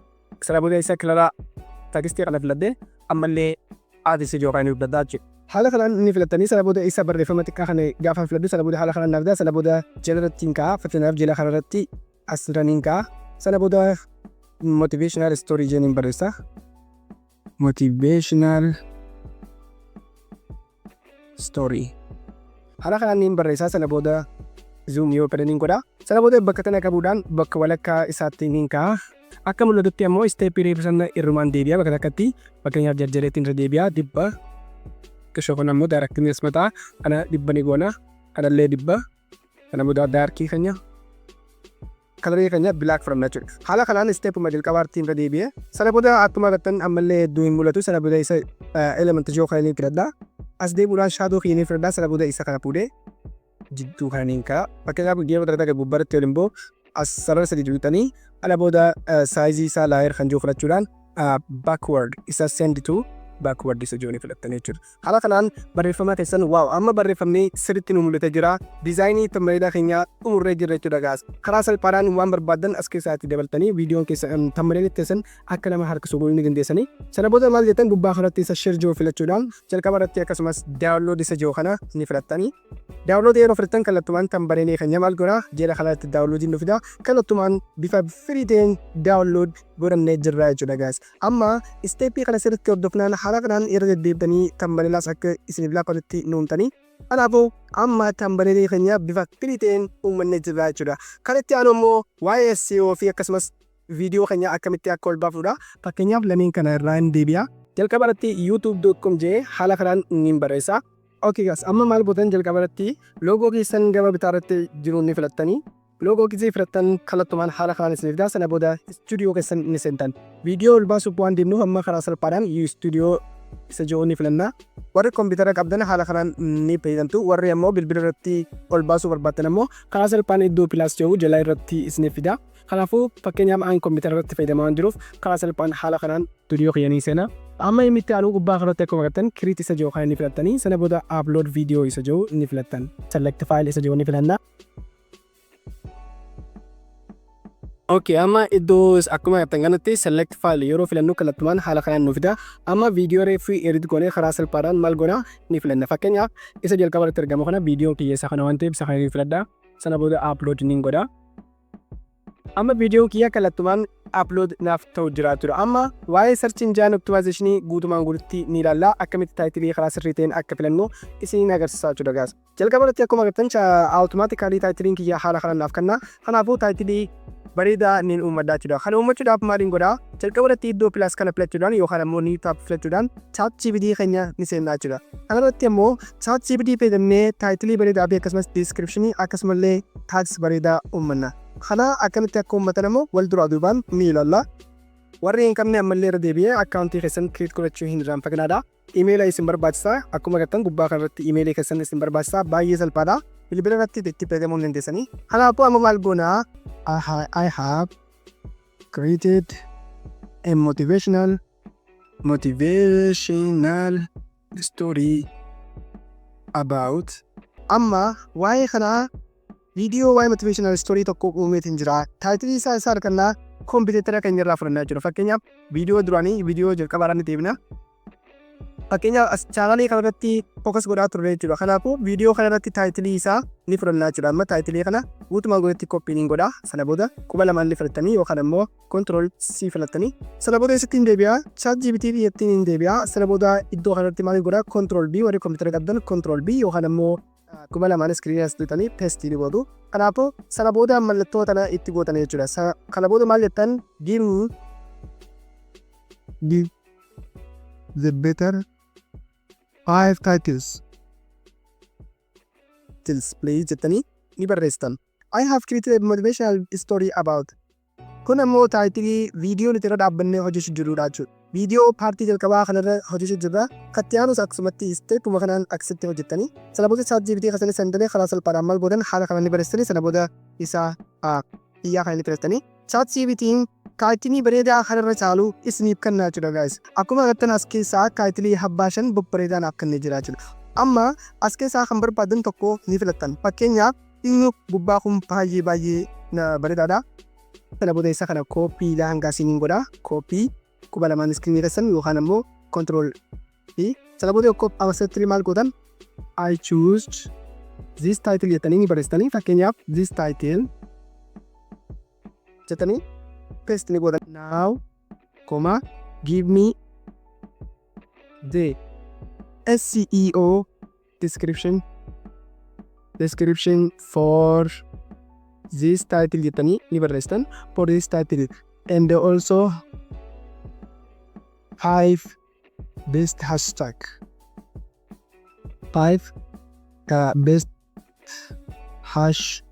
sana booda isa kilaraa tekstii kana filadhee ammallee add isa jiru kan inni filadhaa jechuudha. Haala kanaan ni filattanii sana booda isa barreeffama xiqqaa kana gaafa filadhu sana booda haala kanaan naafdaa sana booda jala irratti hin ka'a. Fakkeenyaaf jala kanarratti asirraniin ka'a. Sana booda motivational story jeniin barreessa. Motivational story. Haala kanaan barreessaa sana booda zoom yoo fedhaniin godha. Sana booda bakka tana qabuudhaan bakka walakkaa isaatti niin ka'a. Akka mul'atutti ammoo isteeppii reebisan irrumaan deebi'a bakka takkatti fakkeenyaaf jarjareetiin irra deebi'a dibba. Qishoo kun ammoo daaraktiinis mataa kana dibba ni goona. Kanallee dibba. Sana booda daarkii keenya. Kalarii keenya black from nature. Haala kanaan isteeppuma jalqabaartiin irra deebi'e. Sana booda akkuma argattan ammallee hedduu hin mul'atu. Sana booda isa element ijoo kananii filadha. As deemuudhaan shaadoo keenyanii filadha. Sana booda isa kana fuudhee jidduu kananiin ka'a. Fakkeenyaaf geema daragaa gubbaratti waliin boo as sarara sadii jirutanii ala booda saayizii isaa laayer kan jiru filachuudhaan backward isa send to backward isa jiru filattanii jechuudha. Haala kanaan barreeffama keessan waaw amma barreeffamni sirriitti nu mul'atee jira. Diizaayinii tambareedaa keenya xumurree jirra jechuudha gaas. Karaa salphaadhaan waan barbaadan as keessatti dabaltanii viidiyoon keessan tambareedaa keessan akka nama harkisuu ni dandeessanii. Sana booda maal jettan gubbaa kanatti isa share jiru filachuudhaan jalqaba irratti akkasumas download isa jiru kana ni filattanii. Download yeroo filattan kallattumaan tambareedaa keenya maal godha jeela kanatti downloadiin nu fida kallattumaan bifa free ta'een download godhannee jirra jechuudha gaas. Amma isteeppii kana sirriitti hordofnaan haala kanaan yeroo deddeebitanii tambareedaas akka isiniif laaqotti nuumtanii. Kanaafuu amma tambareedaa keenya bifa free ta'een uumannee jirra jechuudha. Kan itti aanu immoo waa'ee SEO fi akkasumas viidiyoo keenya akkamitti akka ol baafnudha. Fakkeenyaaf lameen kana irraa hin deebi'a. Jalqaba irratti youtube.com jee haala kanaan ni barreessa. Okay guys, amma maal gootan jalqaba irratti loogoo keessan gama bitaa irratti jiru ni filattanii. Loogoo keessan filattan kallattumaan haala kanaan isiniif fidaa. Sana booda istuudiyoo keessan ni seentan. Viidiyoo ol baasuuf waan deemnuuf amma karaa salphaadhaan istuudiyoo isa jiru ni filanna. Warri kompiitara qabdan haala kanaan ni fayyadamtu. Warri ammoo bilbila irratti ol baasuu barbaaddan ammoo karaa salphaan iddoo pilaas jiru jalaa irratti isiniif fidaa. Kanaafuu fakkeenyaaf aan kompiitara irratti fayyadamaa waan jiruuf karaa salphaan haala kanaan istuudiyoo kiyya ni seena. Amma imitti aanu gubbaa kanatti akkuma agartan create isa jiru kan ni filattanii sana booda upload video isa jiru ni filattan. Select file isa jiru ni filanna. Okay, amma iddoo akkuma agartan kanatti select file yeroo filannu kallattumaan haala kanaan nu fida. Amma viidiyoo reefii edit goonee karaa salphaadhaan maal goona ni filanna. Fakkeenyaaf isa jalqaba irratti argamu kana viidiyoo kiyya isa kana waan ta'eef isa kana ni filadha. Sana booda upload ni godha. Amma viidiyoo kiyya kallattumaan upload naaf ta'u jiraatudha. Amma waa'ee search engine optimization guutumaan guututti ni ilaalla. Akkamitti taayitilii karaa sirrii ta'een akka filannu isin agarsiisaa jechuudha gaas. Jalqaba irratti akkuma agartan automatically taayitiliin kiyya haala kanaan naaf kenna. Kanaafuu taayitilii bareedaa ni uummadhaa jechuudha. Kana uummachuudhaaf maaliin godhaa? Jalqaba irratti iddoo pilaas kana filachuudhaan yookaan ammoo ni taap filachuudhaan ChatGPT keenya ni seennaa jechuudha. Kana irratti ammoo ChatGPT fayyadamnee taayitilii bareedaa fi akkasumas descriptionii akkasumallee tags bareedaa uummanna. Kana akkamitti akka uummatan ammoo wal duraa duubaan ni ilaalla. Warri hin qabne ammallee irra deebi'ee akkaawuntii keessan create godhachuu hin irraanfatinaa. Imeela isin barbaachisa. Akkuma agartan gubbaa kanarratti imeelii keessan isin barbaachisa. Baay'ee salphaadha. Bilbila irratti itti fayyadamuu ni dandeessanii. Kanaafuu amma maal goonaa? I have created a motivational story about. Amma waa'ee kanaa viidiyoo waa'ee motivational story tokko uumeetiin jira. Taayitilii isaa harkannaa kompiitara keenya irraa fudhannaa jechuudha. Fakkeenyaaf viidiyoo duraanii viidiyoo jalqabaadhaan ni deebina. Fakkeenyaaf chaanalii kanarratti focus godhaa turre jechuudha. Kanaafuu viidiyoo kanarratti taayitilii isaa ni fudhannaa jechuudha. Amma taayitilii kana guutumaan guututti koppii ni godhaa. Sana booda quba lamaan ni filattanii yookaan ammoo control C filattanii. Sana booda isitti hin deebi'aa. ChatGPT ittiin hin deebi'aa. Sana booda iddoo kanarratti maal godhaa? Control B warri kompiitara qabdan control B yookaan ammoo quba lamaan iskiriinii as tuutanii paste ni gootu. Kanaafuu sana booda mallattoo tana itti gootan jechuudha. Kana booda maal jettan? Give the better 5 titles please jettanii ni barreessitan. I have created a motivational story about. Kun ammoo taayitilii viidiyoo nuti irra dhaabbannee hojjechuu jirudha jechuudha. Viidiyoo paartii jalqabaa kanarra hojjechuu jirra. Kattiyaanus akkasumatti isteepuma kanaan akkasitti hojjettanii. Sana booda ChatGPT keessanii sendanii karaa salphaadhaan maal gootan haala kanaan ni barreessanii sana booda isa iyyaa kana ni filattanii. ChatGPT'n taayitilii bareedaa kanarra caalu isiniif kennaa jechuudha guys. Akkuma agartan as keessaa taayitilii habbaashan babbareedaa naaf kennee jira jechuudha. Amma as keessaa kan barbaadan tokko ni filattan. Fakkeenyaaf inni gubbaa kun baay'ee bareedaadha. Sana booda isa kana kooppii laangaa isiniin godhaa. Kooppii quba lamaan iskiriinii keessan yookaan ammoo control fi sana booda asirratti maal gootan? I choose this title jettanii ni barreessitanii. Fakkeenyaaf this title jettanii paste ni gootan. Now, give me the SEO description for this title jettanii ni barreessitan. For this title and also 5 best hashtag. 5 best hashtags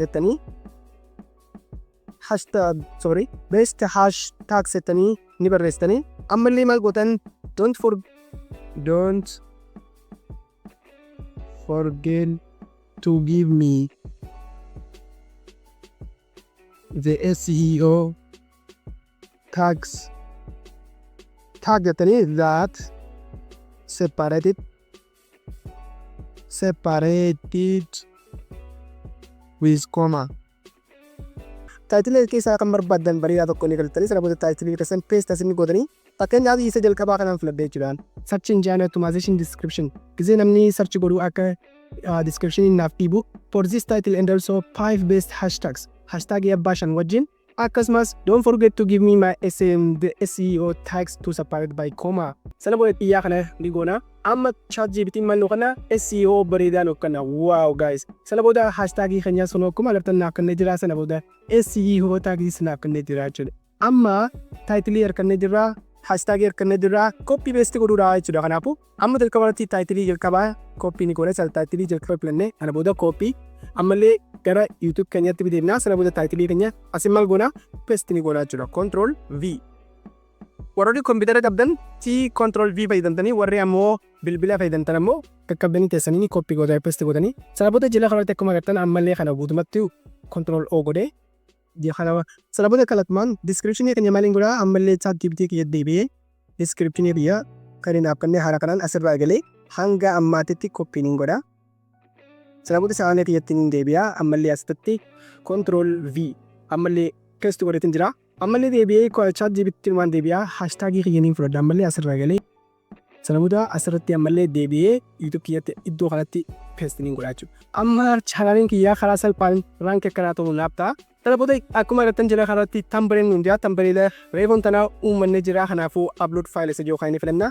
jettanii best hashtags jettanii ni barreessitanii. Ammallee maal gootan don't forget to give me the SEO tags jettanii that separated with comma. Title keessaa kan barbaadan bareedaa tokko ni galtanii sana booda title keessan paste asini godhanii fakkeenyaaf isa jalqabaa kanaan filadhee jechuudhaan. Search engine optimization description gizee namni search godhu akka description naaf dhiibu. For this title and also 5 best hashtags. Hashtag abbaa shan wajjin. Akkasumas don't forget to give me my the SEO tags to separate by comma. Sana booda xiyyaa kana ni goona. Amma ChatGPT maal kana SEO bareedaan akkana. Wow guys. Sana booda hashtag keenya sun akkuma agartan naaf kanneen jira. Sana booda SEO tags naaf kanneen jira jechuudha. Amma title kanneen jira. Hashtag kanneen jira. Copy paste godhuudha jechuudha. Kanaafuu amma jalqabaatti title jalqabaa copy ni goona. Sana title jalqaba filannee ana booda copy. Ammallee gara YouTube keenyatti bideemnaa sana booda title keenya asiin maal goona paste ni goona jechuudha. Control V. Warri kompiitara qabdan Control V fayyadamtanii warri ammoo bilbila fayyadamtan ammoo qaqqabanii teessanii copy godhaa paste godhanii sana booda jala kanatti akkuma agartan ammallee kana guutumatti Control O godhee sana booda kalaqmaan description keenya maaliin godhaa ammallee ChatGPT kiyya deebi'ee description biyya kan naaf kanneen haala kanaan asirraa galee hanga ammaatitti copy ni godhaa. Sana booda saanee kiyyatti ni deebi'aa ammallee asitti Control V ammallee paste godheetiin jira. Ammallee deebi'ee ChatGPT waan deebi'aa hashtag kiyyaniin fudhadha ammallee asirraa galee sana booda asirratti ammallee deebi'ee YouTube kiyyatti iddoo kanatti paste ni godhaa jechuudha. Amma chaanaliin kiyyaa karaa salphaan rank akkanaa ta'uu naaf ta'a. Sana booda akkuma agartan jala kanatti tambareen hundaa tambareela reefoon tanaa uummanni jira kanaafuu upload file isa jiru kan inni filanna.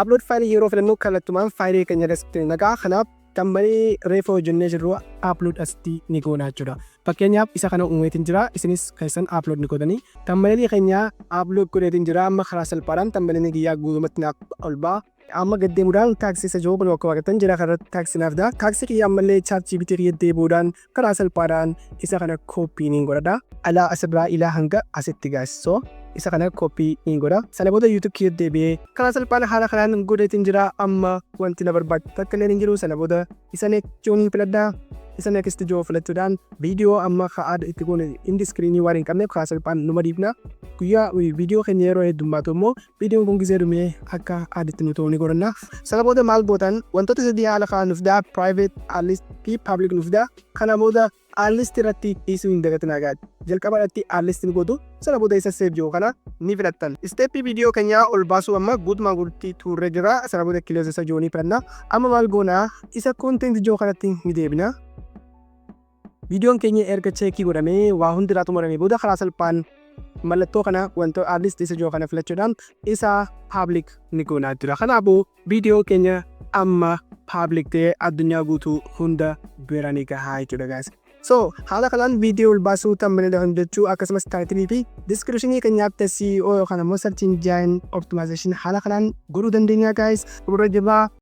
Upload file yeroo filannu kallattumaan faayilii keenya keessatti nagaa kanaaf tambaree reefoo hojjennee jirru upload asitti ni goona jechuudha. Fakkeenyaaf isa kana uumeetiin jira isinis keessan upload ni godhanii tambaree keenya upload godheetiin jira amma karaa salphaadhaan tambaree kiyyaa guutumatti naaf ol ba'a. Amma gaddeemuudhaan taaksii isa jiru bakka waaqatan jira kanarratti taaksii naaf daa. Taaksii kiyya ammallee ChatGPT kiyya deebuudhaan karaa salphaadhaan isa kana copy ni godhadha. Alaa asirraa ilaa hanga asitti gaasisoo. Isa kana copy ni godha. Sana booda YouTube kiyya deebi'ee karaa salphaan haala kanaan godheetiin jira amma wanti na barbaadu takka illee hin jiru. Sana booda isa neekchoonii filadhaa. Isa next joo filachuudhaan viidiyoo amma ka'aadha itti goone indi screenii waan hin qabneef karaa salphaan numa dhiifna. Guyyaa viidiyoo keenya yeroo heddummaatu immoo viidiyoon kun gisee dhumee akka aaditti nu ta'uu ni godhanna. Sana booda maal gootan wantoota sadii haala kanaan nuuf daa private list fi public nuuf daa. Kana booda list irratti dhiisuu hin dagatinaa gaadhi. Jalqaba irratti list ni gootu. Sana booda isa save jiru kana ni filattan. Steppii viidiyoo keenyaa ol baasuu amma guutumaan guututti turre jira. Sana booda kiloos isa joo ni filanna. Amma maal goonaa isa content joo kanatti ni deebina. Viidiyoon keenya erga cheekii godhamee waa hundi irraa xumuramee booda karaa salphaan mallattoo kana wantoota list isa jiru kana filachuudhaan isa public ni goonaa jira. Kanaafuu viidiyoo keenya amma public ta'ee addunyaa guutuu hunda bira ni gahaa jechuudha guys. So haala kanaan viidiyoo ol baasuu tambaneedha hojjechuu akkasumas taayitilii fi descriptionii keenyaatti SEO yookaan immoo search engine optimization haala kanaan godhuu dandeenya guys. Gurra jabaa